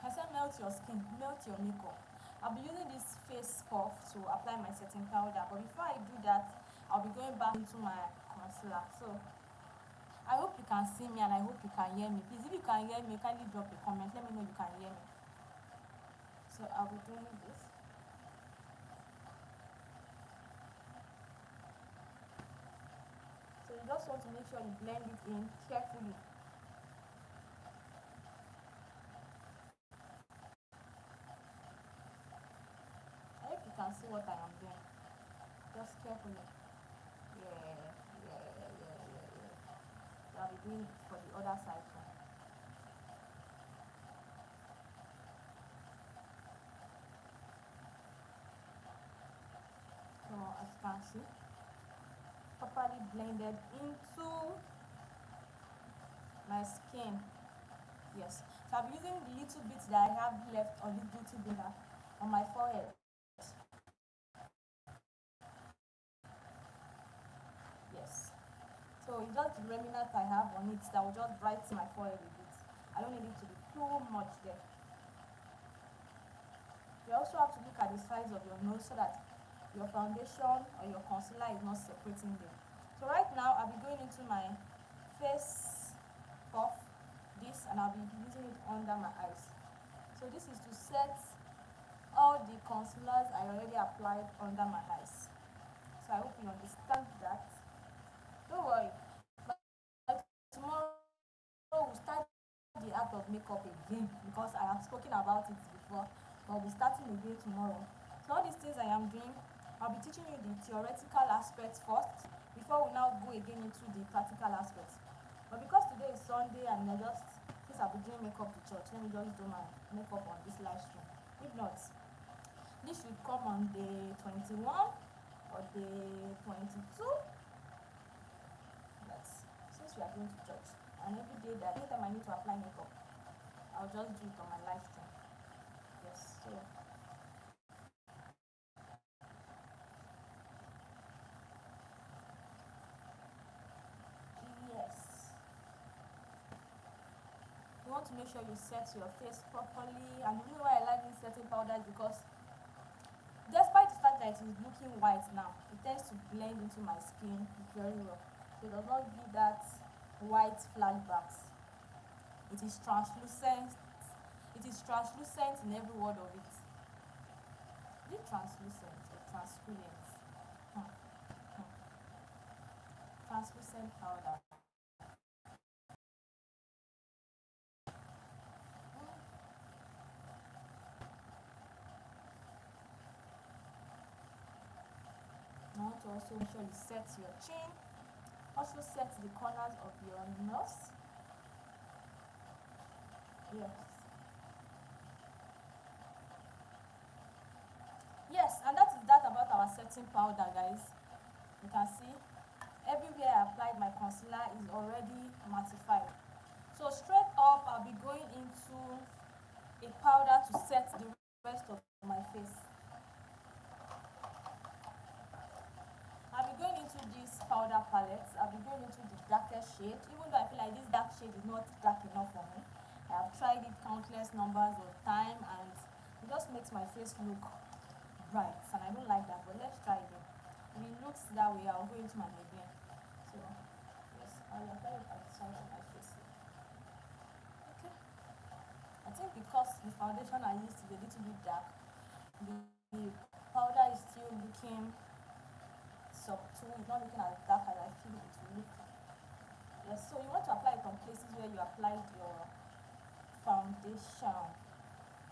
I said melt your skin, melt your makeup. I'll be using this face puff to apply my setting powder, but before I do that, I'll be going back into my concealer. So I hope you can see me and I hope you can hear me. Please, if you can hear me, kindly drop a comment. Let me know you can hear me. So I'll be doing this. So you just want to make sure you blend it in carefully. I hope you can see what I am doing. Just carefully. Yeah. So I'll be doing it for the other side too. So as you can see, properly blended into my skin. Yes. So I'll be using the little bits that I have left on this beauty blender on my forehead. Yes. So it's just the remnant I have on it that will just brighten my forehead a bit. I don't need it to be too much there. You also have to look at the size of your nose so that your foundation or your concealer is not separating them. So right now I'll be going into my face puff, this, and I'll be using it under my eyes. So this is to set all the concealers I already applied under my eyes. So I hope you understand that. Don't worry, but tomorrow we'll start the art of makeup again, because I have spoken about it before, but we'll be starting again tomorrow. So all these things I am doing, I'll be teaching you the theoretical aspects first before we now go again into the practical aspects. But because today is Sunday and since I'll be doing makeup to church, let me just do my makeup on this live stream. If not, this should come on day 21 or day 22. But since we are going to church, and every day that anytime I need to apply makeup, I'll just do it on my live stream. Yes, so yes. You want to make sure you set your face properly, and the reason why I like this setting powder is because despite the fact that it is looking white now, it tends to blend into my skin very well. So it does not give that white flashbacks. It is translucent. It is translucent in every word of it. Is it translucent or transparent? Translucent powder. You want to also make sure you set your chin. Also set the corners of your nose. Yes. Yes, and that is that about our setting powder, guys. You can see everywhere I applied my concealer is already mattified. So straight up, I'll be going into a powder to set the rest of my face. I'll be going into this powder palette. I'll be going into the darkest shade, even though I feel like this dark shade is not dark enough for me. I have tried it countless numbers of time and it just makes my face look bright, and I don't like that, but let's try it. You it looks that way, I'll go into my median. So yes, I'll apply it at the side of my face. Okay. I think because the foundation I used is a little bit dark, the powder is still looking subtle. It's not looking as dark as I feel it will look. Yes, so you want to apply it on places where you applied your foundation,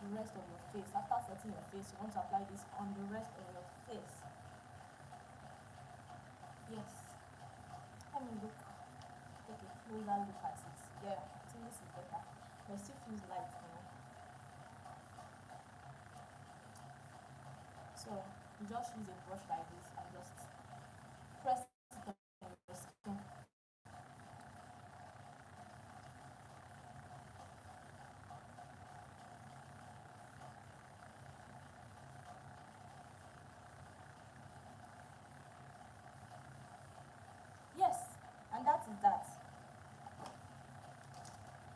the rest of your face. After setting your face, you want to apply this on the rest of your face. Yes. Let me look. Take a closer look at it. Yeah, I think this is better. But it still feels light, you know. So you just use a brush like this and just press it on your skin. Yes, and that is that.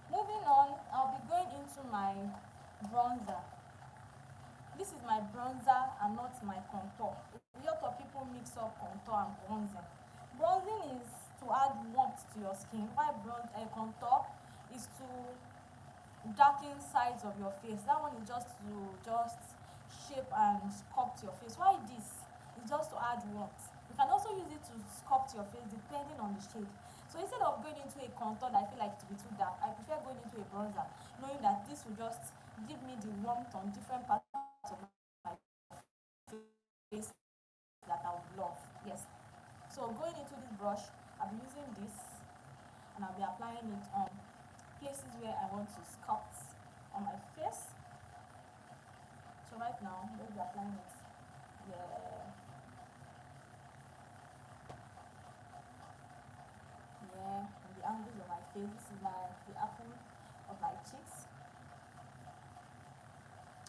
Moving on, I'll be going into my bronzer. This is my bronzer and not my contour. A lot of people mix up contour and bronzing. Bronzing is to add warmth to your skin, while contour is to darken sides of your face. That one is just to shape and sculpt your face. Why this is just to add warmth. You can also use it to sculpt your face depending on the shade. So instead of going into a contour that I feel like to be too dark, I prefer going into a bronzer, knowing that this will just give me the warmth on different parts of my face that I would love. Yes. So going into this brush, I'll be using this and I'll be applying it on places where I want to sculpt on my face. So right now, we'll be applying it. Yeah. Yeah, on the angles of my face. This is the apple of my cheeks.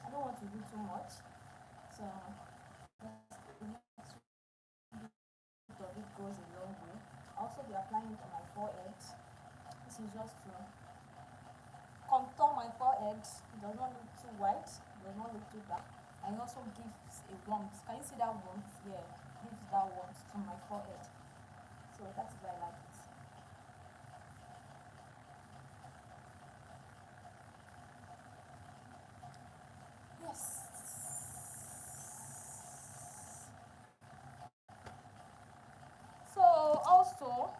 I don't want to do too much, so the next bit of it goes a long way. I'll also be applying it on my forehead. This is just to contour my forehead. It does not look too white, it does not look too dark, and it also gives a warmth. Can you see that warmth? Yeah, gives that warmth to my forehead. So that's why I like it. Yes. So also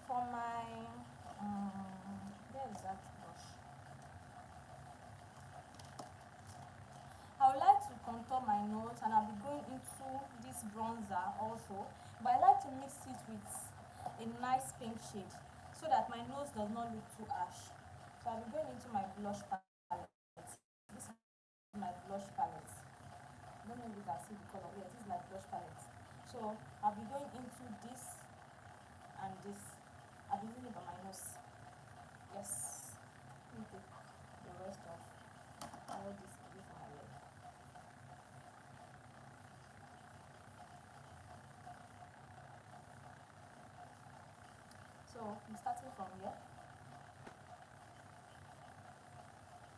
for my where is that brush? I would like to contour my nose and I'll be going into this bronzer also, but I like to mix it with a nice pink shade so that my nose does not look too ash. So I'll be going into my blush palette. This is my blush palette. I don't know if you can see the color. Yeah, this is my blush palette. So I'll be going into this and this. I'll be using it on my nose. Yes. Let me take the rest of all this away from my leg. So I'm starting from here.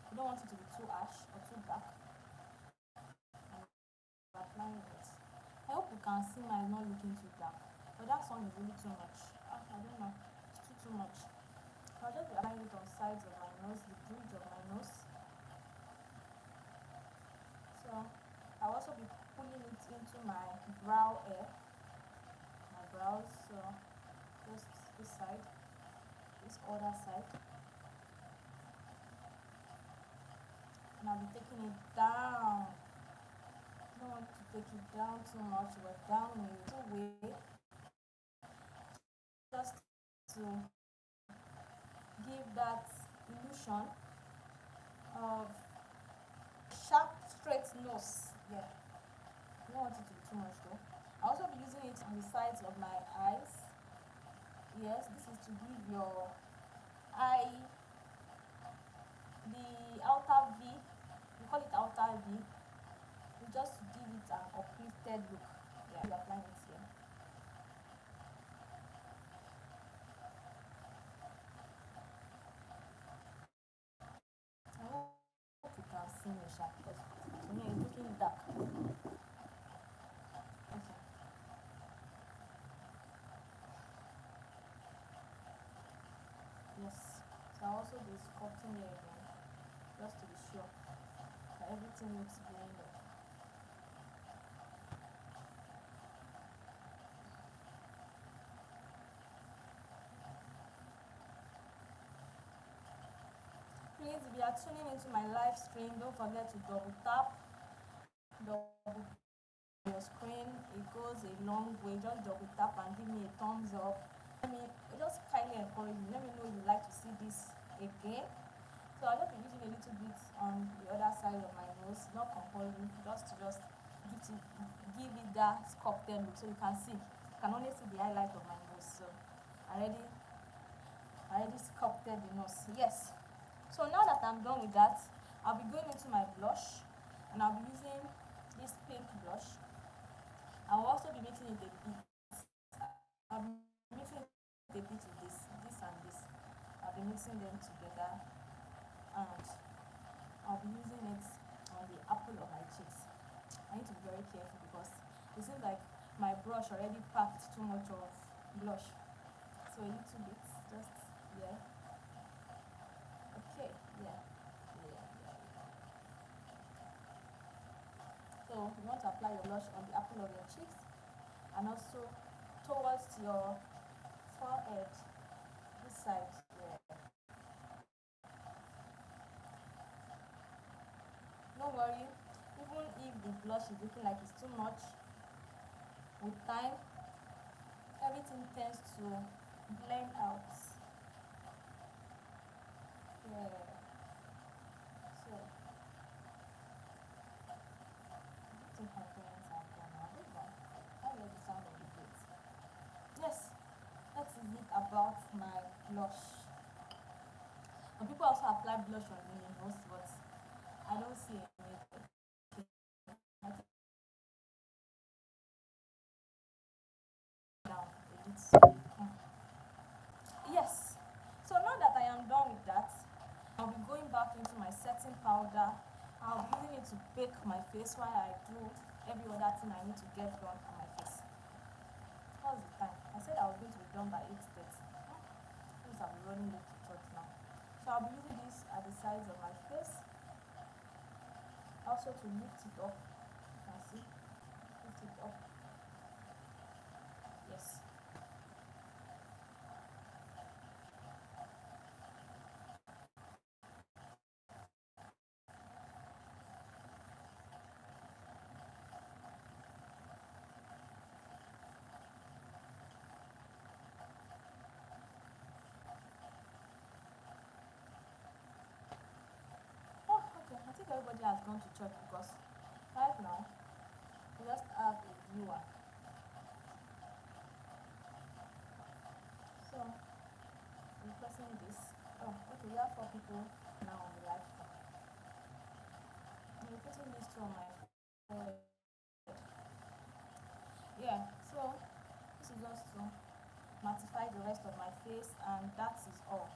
You don't want it to be too ash or too dark. I'm applying it. I hope you can see my not looking too dark, but that one is really too much. I don't know. It's too much. I'll just be applying it on sides of my nose, the bridge of my nose. So I'll also be pulling it into my brow area, my brows. So just this side, this other side, and I'll be taking it down. I don't want to take it down too much, but down in a little way, just to give that illusion of sharp, straight nose. Yeah, I don't want it to be too much though. I'll also be using it on the sides of my eyes. Yes, this is to give your eye the outer V. We call it outer V. We just give it an uplifted look. Yeah, we're applying it here. I hope you can see me sharp because It's looking dark. Okay. Yes. So I'll also be sculpting here again, just to be sure that everything looks going up. Please, if you are tuning into my live stream, don't forget to double tap your screen. It goes a long way. Just double tap and give me a thumbs up. Let me just kindly encourage me. Let me know you like to see this again. So I'll just be using a little bit on the other side of my nose, not compulsory, just to give it that sculpted look, so you can see. You can only see the highlight of my nose. So I already sculpted the nose. Yes. So now that I'm done with that, I'll be going into my blush, and I'll be using this pink blush. I'll also be mixing it a bit. I'll be mixing it a bit with this and this. I'll be mixing them together, and I'll be using it on the apple of my cheeks. I need to be very careful because it seems like my brush already packed too much of blush. So a little bit, just yeah. Okay, yeah. So you want to apply your blush on the apple of your cheeks and also towards your forehead, this side. Yeah. Don't worry, even if the blush is looking like it's too much, with time, everything tends to blend out. Yeah. So, I think my parents are gone now. Hold on. I hear the sound of the gate. Yes, that is it about my blush. And people also apply blush on the nose, but I don't see it. Down a bit. Yes. So now that I am done with that, I'll be going back into my setting powder. I'll be using it to bake my face while I do every other thing I need to get done on my face. What's the time? I said I was going to be done by 8:30. Since I'll be running late to church now. So I'll be using this at the sides of my face. Also to lift it up. You can see. Lift it up. Yes. Oh, okay. I think everybody has gone to church because right now we just have a viewer. So we're pressing this. Oh, okay, we have 4 people now on the live stream. We're putting these two on my forehead. Yeah, so this is just to mattify the rest of my face, and that is all.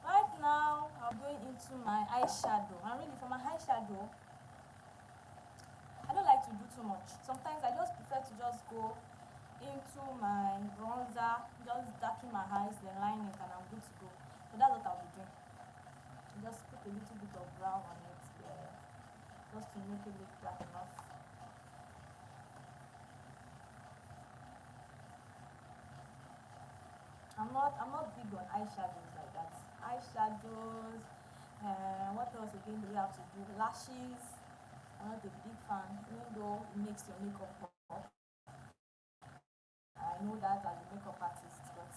Right now, I'm going into my eyeshadow. And really, for my eyeshadow, I don't like to do too much. Sometimes I just prefer to just go into my bronzer, just darken my eyes, then line it, and I'm good to go. So that's what I'll be doing. Just put a little bit of brown on it, yeah, just to make it look black enough. I'm not big on eyeshadows like that. Eyeshadows, what else again do we have to do? Lashes. I'm not a big fan, even though it makes your makeup pop. I know that as a makeup artist, but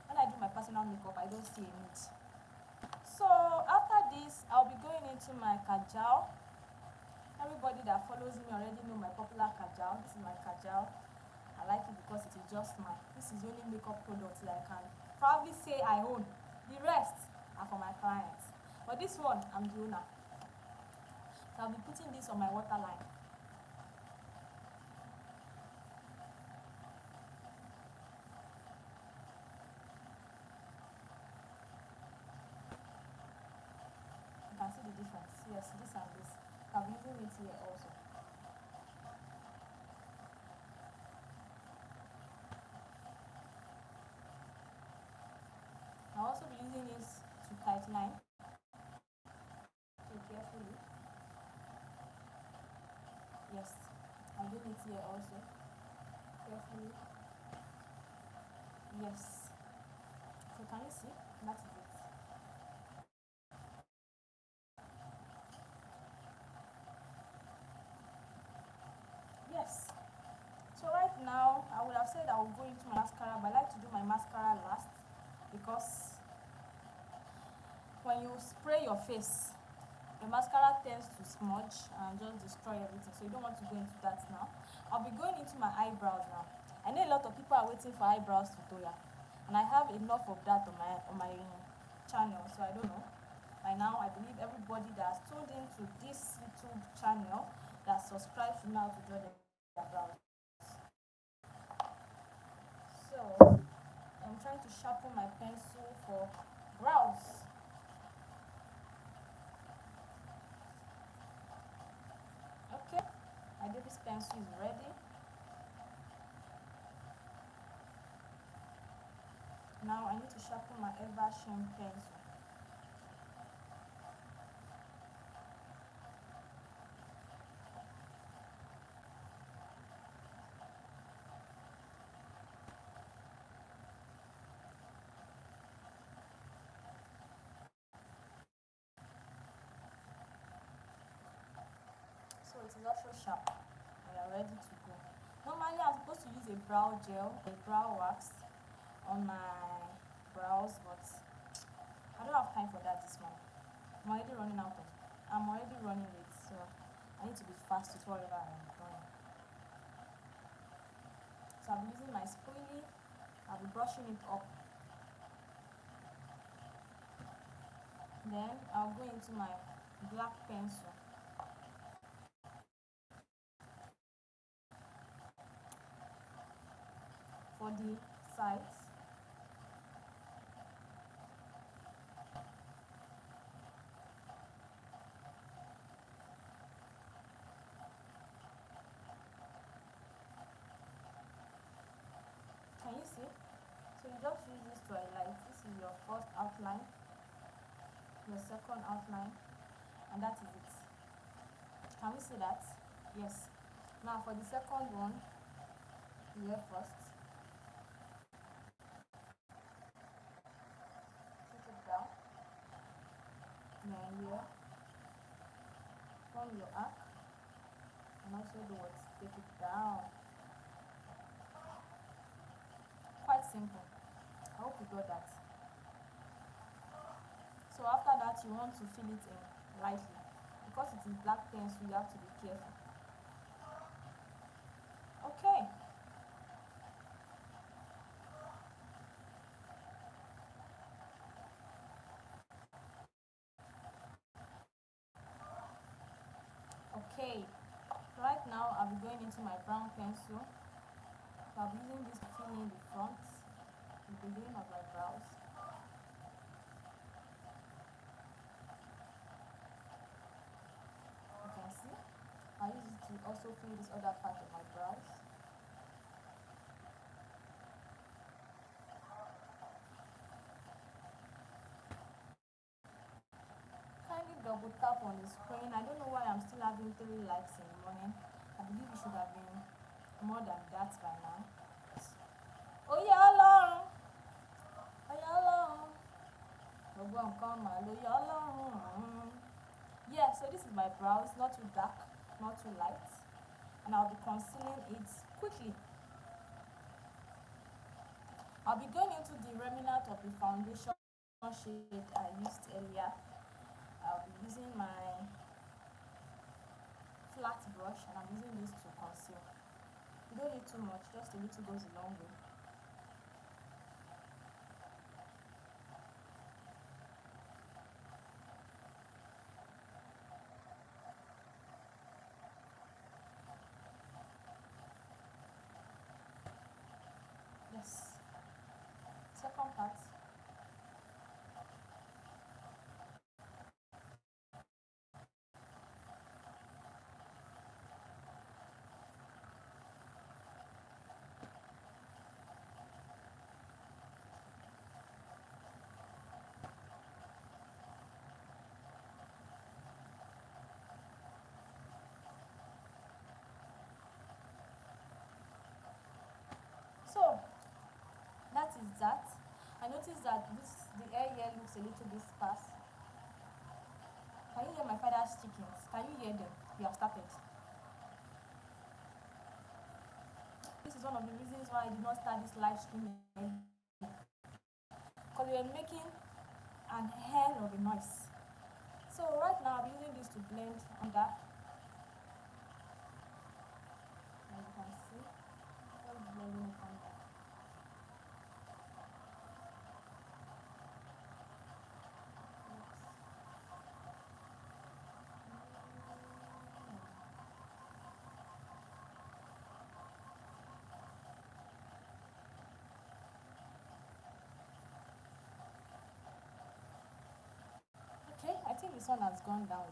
when I do my personal makeup, I don't see a need. So after this, I'll be going into my kajal. Everybody that follows me already know my popular kajal. This is my kajal. I like it because it is just mine. This is the only makeup product that I can probably say I own. The rest are for my clients. But this one, I'm the owner. So I'll be putting this on my waterline. You can see the difference. Yes, this and this. I'll be using it here also. I'll also be using this to tightline. So carefully. Yes, I'll do it here also. Carefully. Yes. So can you see? That is it. Yes. So right now, I would have said I will go into my mascara, but I like to do my mascara last because when you spray your face, the mascara tends to smudge and just destroy everything. So you don't want to go into that now. I'll be going into my eyebrows now. I know a lot of people are waiting for eyebrows tutorial, and I have enough of that on my channel. So I don't know. By now, I believe everybody that has tuned into this YouTube channel that subscribes to now to draw their brows. So I'm trying to sharpen my pencil for brows. Okay, my baby's pencil is ready. Now I need to sharpen my Evershine pencil. So it is also sharp. We are ready to go. Normally I'm supposed to use a brow gel, a brow wax on my brows, but I don't have time for that this month. I'm already running late, so I need to be fast with whatever I'm doing. So I'll be using my spoolie. I'll be brushing it up. Then I'll go into my black pencil. For the sides. Can you see? So you just use this to highlight. This is your first outline, your second outline, and that is it. Can we see that? Yes. Now for the second one, here first. Put it down. Then here. Form your arc. And also do what? Take it down. Quite simple. I hope you got that. So after that, you want to fill it in lightly. Because it is black pencil, you have to be careful. Okay. Okay. Right now, I'll be going into my brown pencil. I'll be using this to fill in the front, the beginning of my brows. You can see. I'll use it to also fill this other part of my brows. Kindly double tap on the screen. I don't know why I'm still having 3 likes in the morning. I believe it should have been more than that by now. Oh yeah, Ọlọ́run. Oh yeah, Ọlọ́run. Gbogbo nǹkan mà ló yọ Ọlọ́run. Yeah, so this is my brows, not too dark, not too light. And I'll be concealing it quickly. I'll be going into the remnant of the foundation shade I used earlier. I'll be using my flat brush and I'm using this to conceal. You don't need too much, just a little goes a long way. Yes. Second part. I noticed that the air here looks a little bit sparse. Can you hear my father's chickens? Can you hear them? We have started. This is one of the reasons why I did not start this live stream because we were making an hell of a noise. So right now I'm using this to blend under. As you can see, just blending it under. Okay, I think this one has gone down.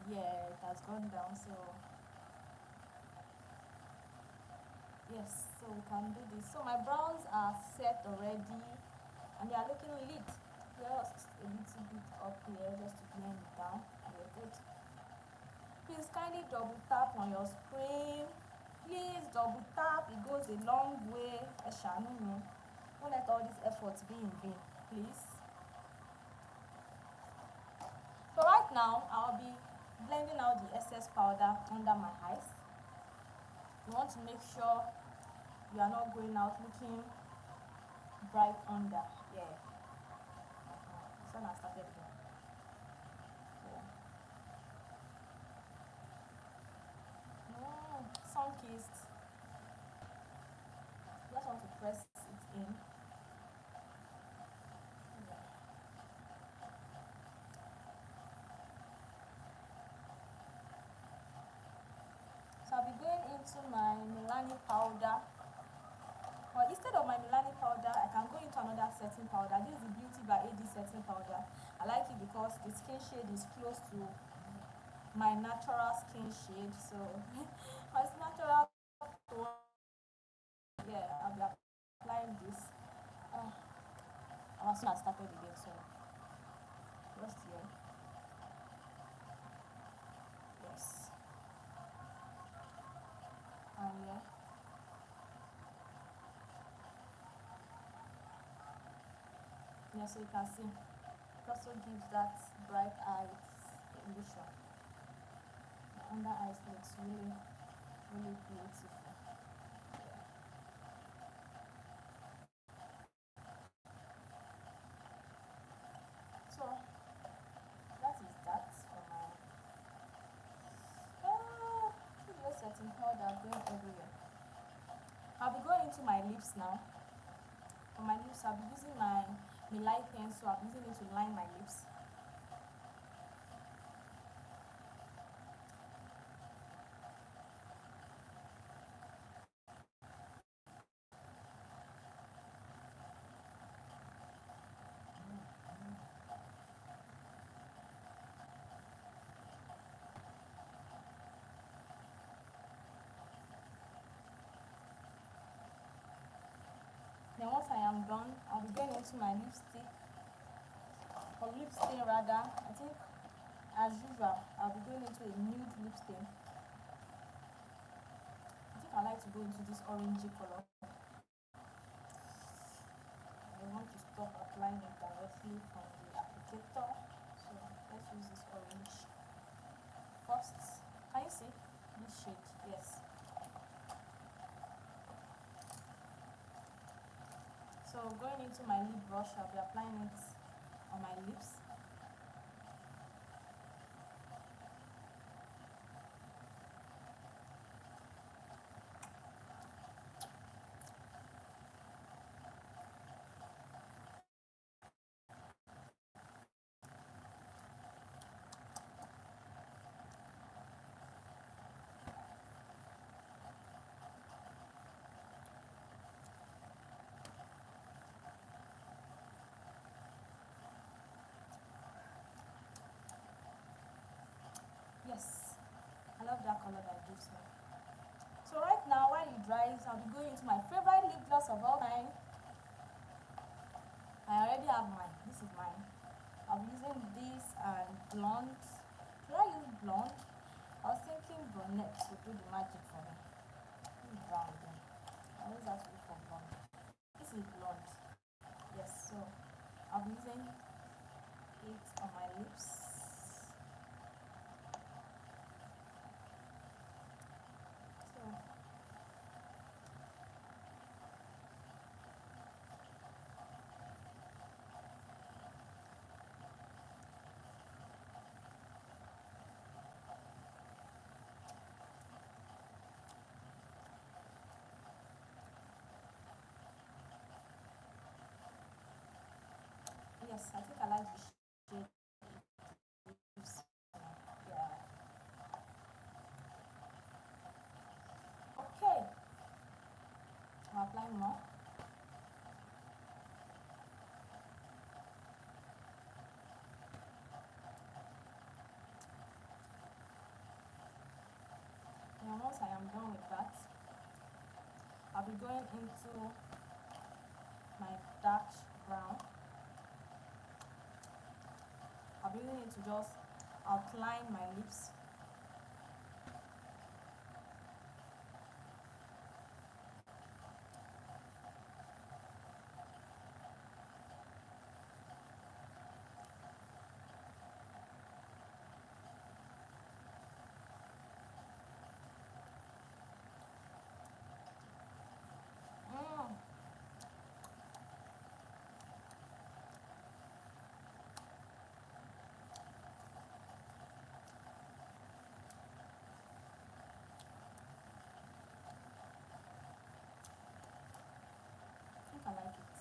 Yeah, it has gone down. So yes, so we can do this. So my brows are set already, and they are looking lit. Just a little bit up here, just to blend it down. We're good. Please kindly double tap on your screen. Please double tap. It goes a long way. Don't let all this effort be in vain, please. So right now, I'll be blending out the excess powder under my eyes. You want to make sure you are not going out looking bright under. Yeah. This one has started again. Sun-kissed. Just want to press it in. So I'll be going into my Milani powder. But instead of my Milani powder, I can go into another setting powder. This is the Beauty by AD setting powder. I like it because the skin shade is close to my natural skin shade. So my natural tone. Yeah, I'll be applying this. Our soon has started again, so just here. Yes. And yeah. Yeah, so you can see it also gives that bright eyes illusion. The under eyes looks really, really beautiful. So that is that for my setting powder going everywhere. I'll be going into my lips now. For my lips, I'll be using my light pen, so I'll be using it to line my lips. Then once I am done, I'll be going into my lipstick. For lip stain rather, I think as usual, I'll be going into a nude lip stain. I think I like to go into this orangey color. I want to stop applying it directly from the applicator. So let's use this orange first. Can you see this shade? Yes. So going into my lip brush, I'll be applying it on my lips. Yes, I love that color that it gives me. So right now, while it dries, I'll be going into my favorite lip gloss of all time. I already have mine. This is mine. I'll be using this and blonde. Should I use blonde? I was thinking brunette to do the magic for me. This is brown again. I always have to look for blonde. This is blonde. Yes, so applying it on my lips. So yes, I think I like the shade lips. Yeah. Okay. I'll apply more. And once I am done with that, I'll be going into my dark brown. I'll be using it to just outline my lips. Mm. I think I like it.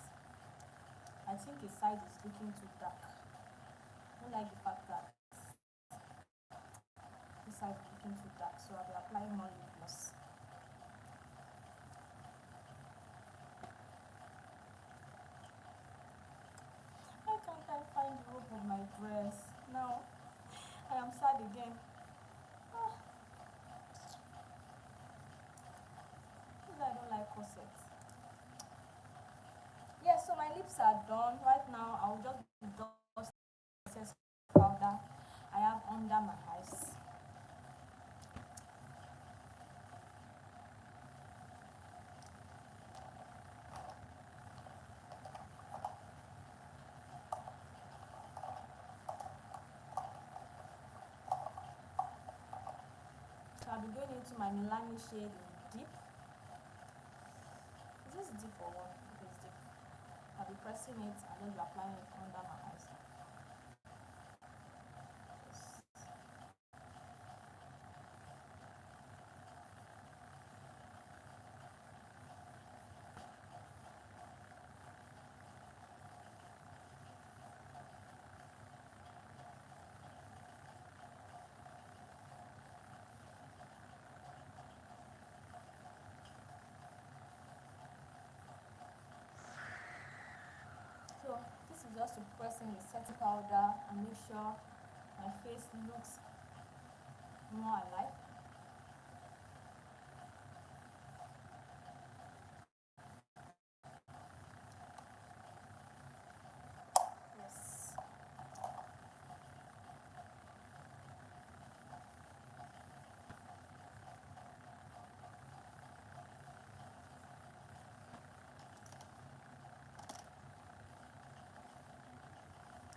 I think the side is looking too dark. I don't like the fact that this side is looking too dark, so I'll be applying more lip gloss. Why can't I find the rope of my dress? Now I am sad again. Ah, I don't like corsets. Yeah, so my lips are done. Right now, I'll just be dusting powder I have under my eyes. So I'll be going into my Milani shade in deep. Is this deep or what? It is deep. I'll be pressing it and then be applying it under my eyes. So this is just to press in the setting powder and make sure my face looks more alive. Yes.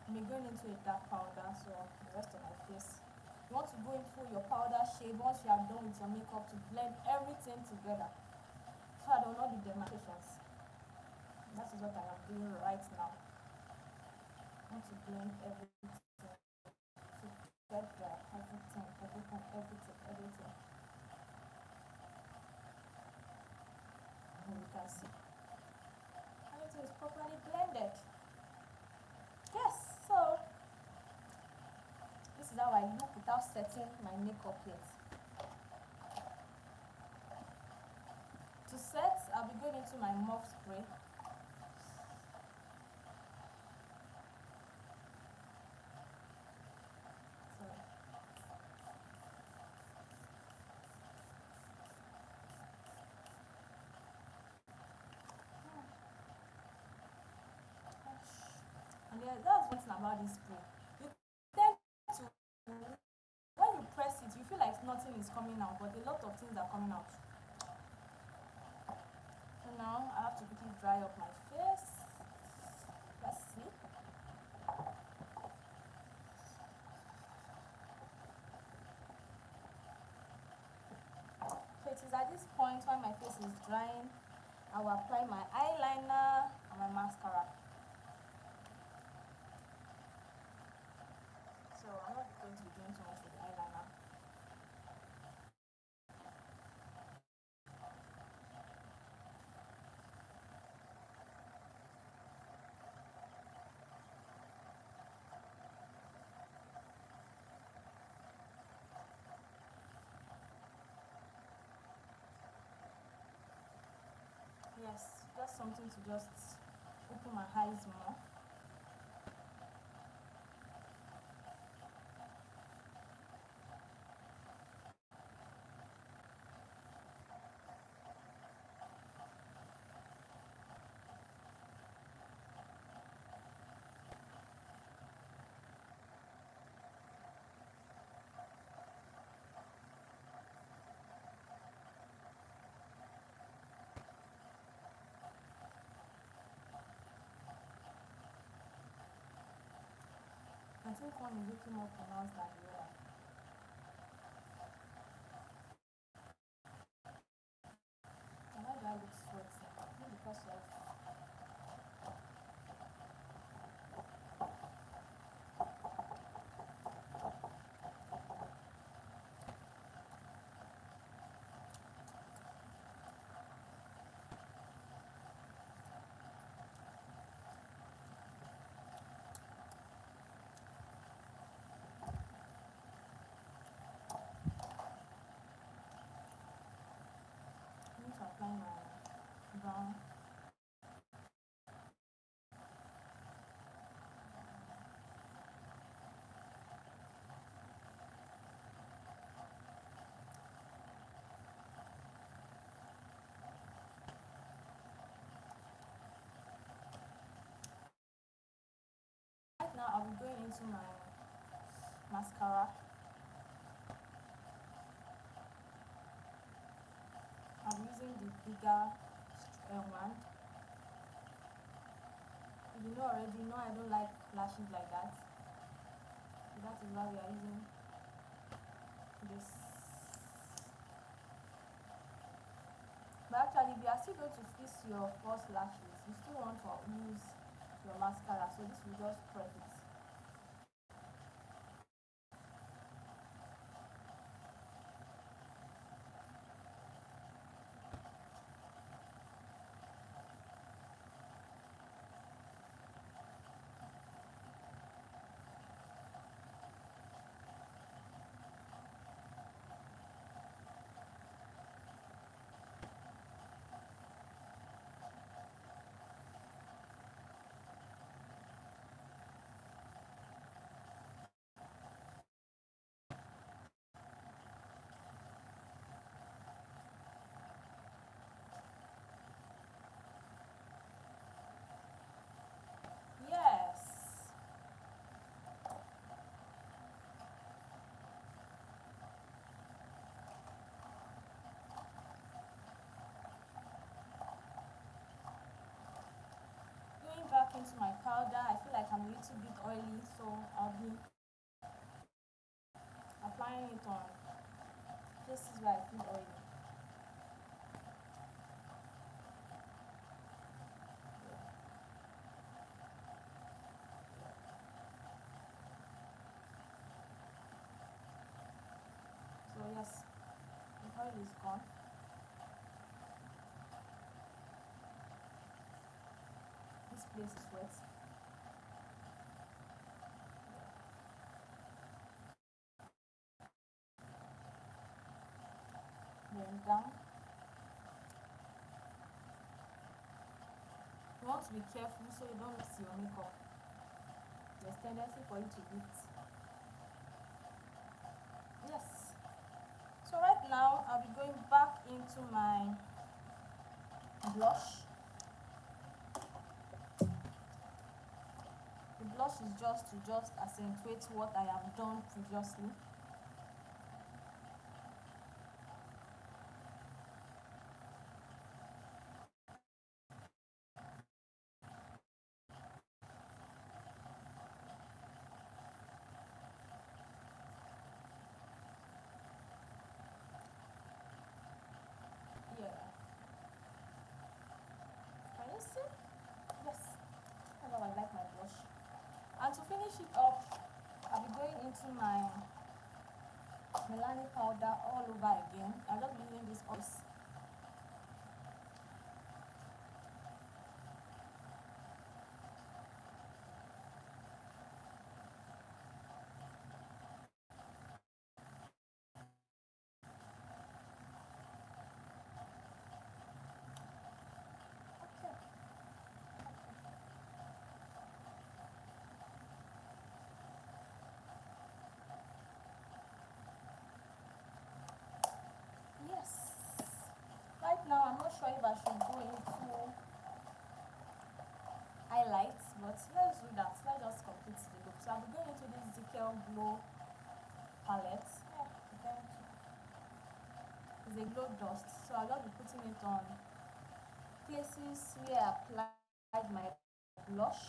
I'm going into a dark powder, so the rest of my face. You want to go into your powder shade once you are done with your makeup to blend everything together, so there will not be demarcations. That is what I am doing right now. I want to blend everything together, everything. And you can see everything is properly blended. Yes, so this is how I look without setting my makeup yet. To set, I'll be going into my muff spray. And that's one thing about this spray. You tend to, when you press it, you feel like nothing is coming out, but a lot of things are coming out. So now I have to quickly dry up my face. Let's see. my face is drying, I will apply my eyeliner and my mascara. So I'm not going to be doing too much with the eyeliner. Yes, just something to just open my eyes more. I think one is looking more pronounced than the other. And why do I look sweaty? Maybe because of I need to apply my brown. Right now I'll be going into my mascara. I'm using the bigger one. If you know already, you know I don't like lashes like that. So that is why we are using this. But actually, if you are still going to fix your false lashes, you still want to use your mascara. So this will just prep it. Yes. Going back into my powder, I feel like I'm a little bit oily, so I'll be applying it on places where I feel oily. So yes, the oil is gone. This place is wet. Then down. You want to be careful so you don't mix your makeup. There's tendency for you to lift. Yes. So right now I'll be going back into my blush. The blush is just to accentuate what I have done previously. Yeah. putting my melanin powder all over again. I'm just using this oils. Okay. Yes. Right now, I'm not sure if I should go into highlights, but let's do that. Let's just complete the look. So I'll be going into this Zickel Glow palette. Yeah, it's a glow dust, so I'll just be putting it on places where I applied my blush.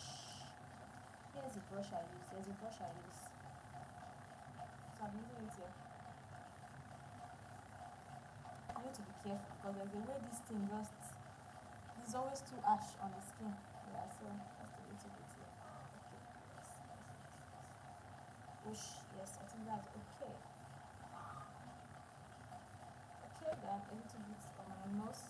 Here's the brush I use. There's a brush I use. So I'm using it here. You need to be careful because there's a way this thing just is always too ash on the skin. Yeah, so just a little bit here. Okay. Yes. Yes, I think that's okay. Okay, then a little bit on my nose.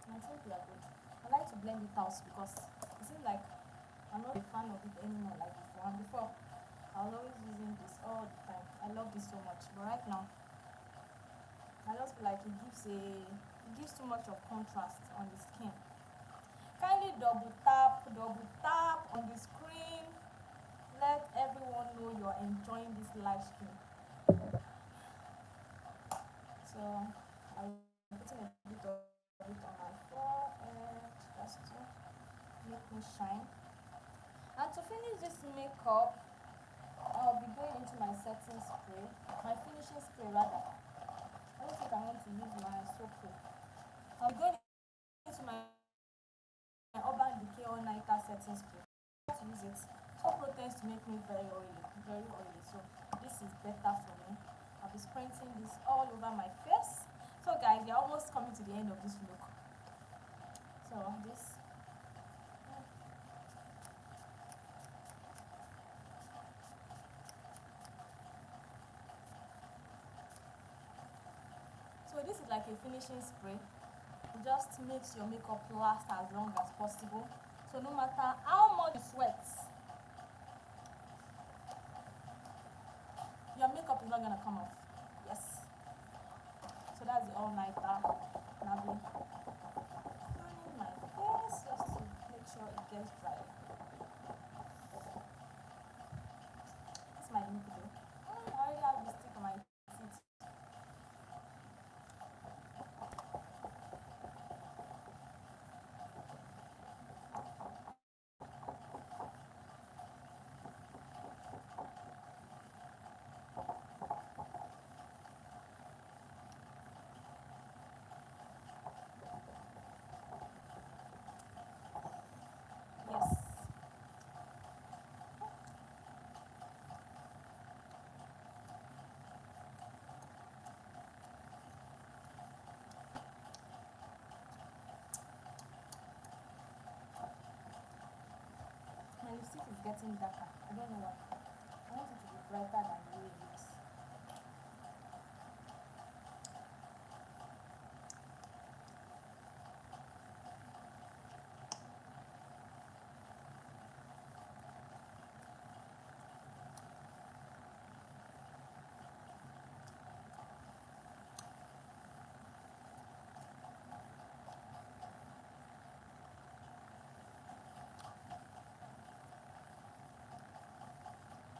I think we are good. I like to blend it out because it seems like I'm not a fan of it anymore like before. And before, I was always using this all the time. I love this so much. But right now, I just feel like it gives too much of contrast on the skin. Kindly double tap on the screen. Let everyone know you're enjoying this live stream. So I'm putting a bit of it on my forehead just to make me shine. And to finish this makeup, I'll be going into my setting spray, my finishing spray rather. I don't think I want to use my soap. I'll be going into my Urban Decay All Nighter setting spray. I have to use it. Soap tends to make me very oily. So this is better for me. I'll be sprinkling this all over my face. So guys, we're almost coming to the end of this look. So this. So this is like a finishing spray. It just makes your makeup last as long as possible. So no matter how much you sweat, your makeup is not gonna come off. Yes. So that's the all-nighter. And I'll be fanning my face just to make sure it gets dry. It's my nipple. I already have lipstick on my teeth. Yes. My lipstick is getting darker. I don't know why. I want it to be brighter than the way it is.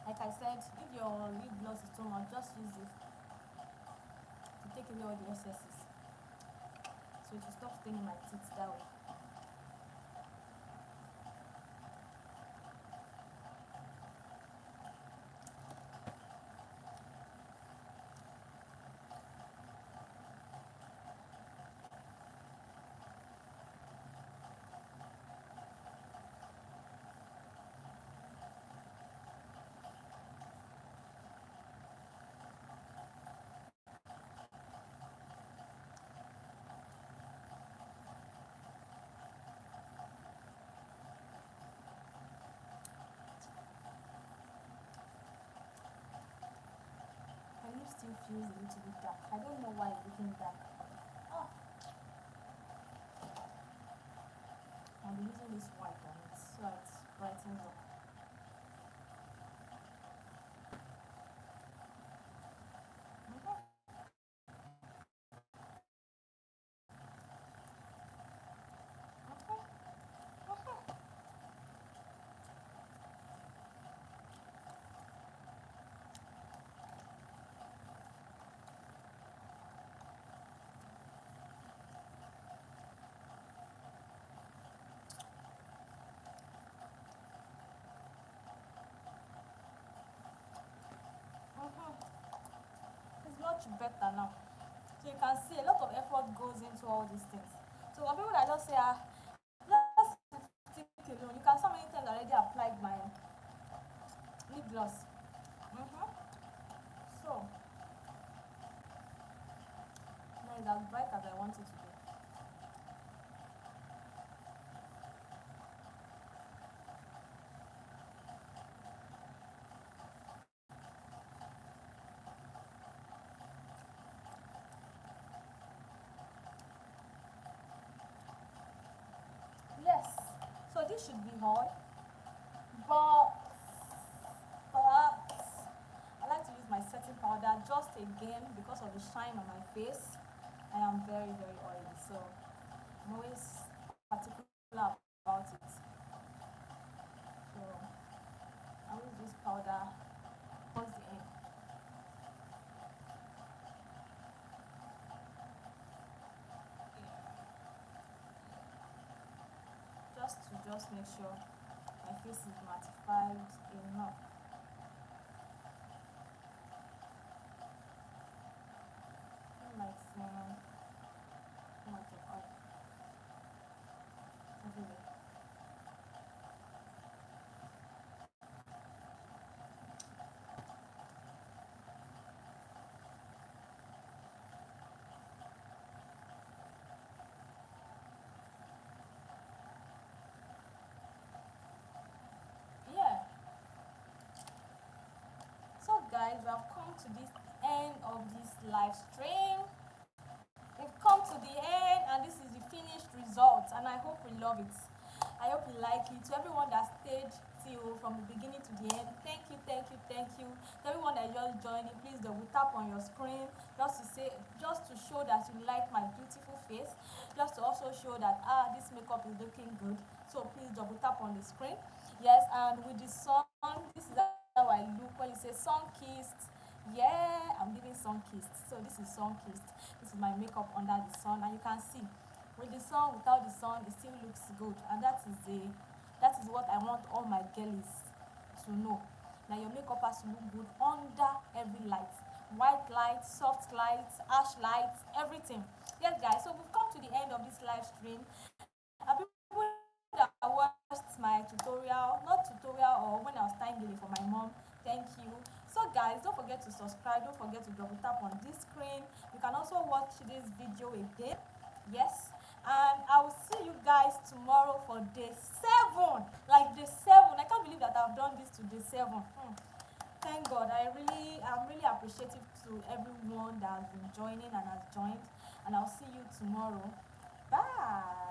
Like I said, if your lip gloss is too much, just use this to take away all the excesses. So it will stop staining my teeth that way. dark. I don't know why it's looking dark. Oh, I'm using this white on it so it brightens up. Mhm. It's much better now. So you can see a lot of effort goes into all these things. So when people that just say, just stick alone, you can see how many times I already applied my lip gloss. Mm-hmm. So now it's as bright as I want it to be. Yes. So this should be all. But I like to use my setting powder just again because of the shine on my face. I am very, very oily, so I'm always particular about it. So I always use powder towards the end. Just make sure my face is mattified enough. I like seeing too much of oil everywhere. Yeah. So guys, we have come to this end of this live stream. We've come to the end and this is the finished result and I hope we love it. I hope you like it. To everyone that stayed till from the beginning to the end, thank you, thank you, thank you. To everyone that just joining, please double tap on your screen just to show that you like my beautiful face, just to also show that this makeup is looking good. So please double tap on the screen. Yes, and with the song, this is how I look when you say sun kissed. Yeah, I'm giving sun kissed. So this is sun kissed. This is my makeup under the sun, and you can see with the sun, without the sun, it still looks good. And that is what I want all my girlies to know. Now your makeup has to look good under every light. White light, soft light, ash light, everything. Yes guys, so we've come to the end of this live stream. And people that watched my tutorial, not tutorial or when I was tying delay for my mom, thank you. So guys, don't forget to subscribe, don't forget to double tap on this screen. You can also watch this video again. Yes, and I will see you guys tomorrow for day 7. Like day 7, I can't believe that I've done this to day 7. Thank God. I'm really appreciative to everyone that has been joining and has joined, and I'll see you tomorrow. Bye.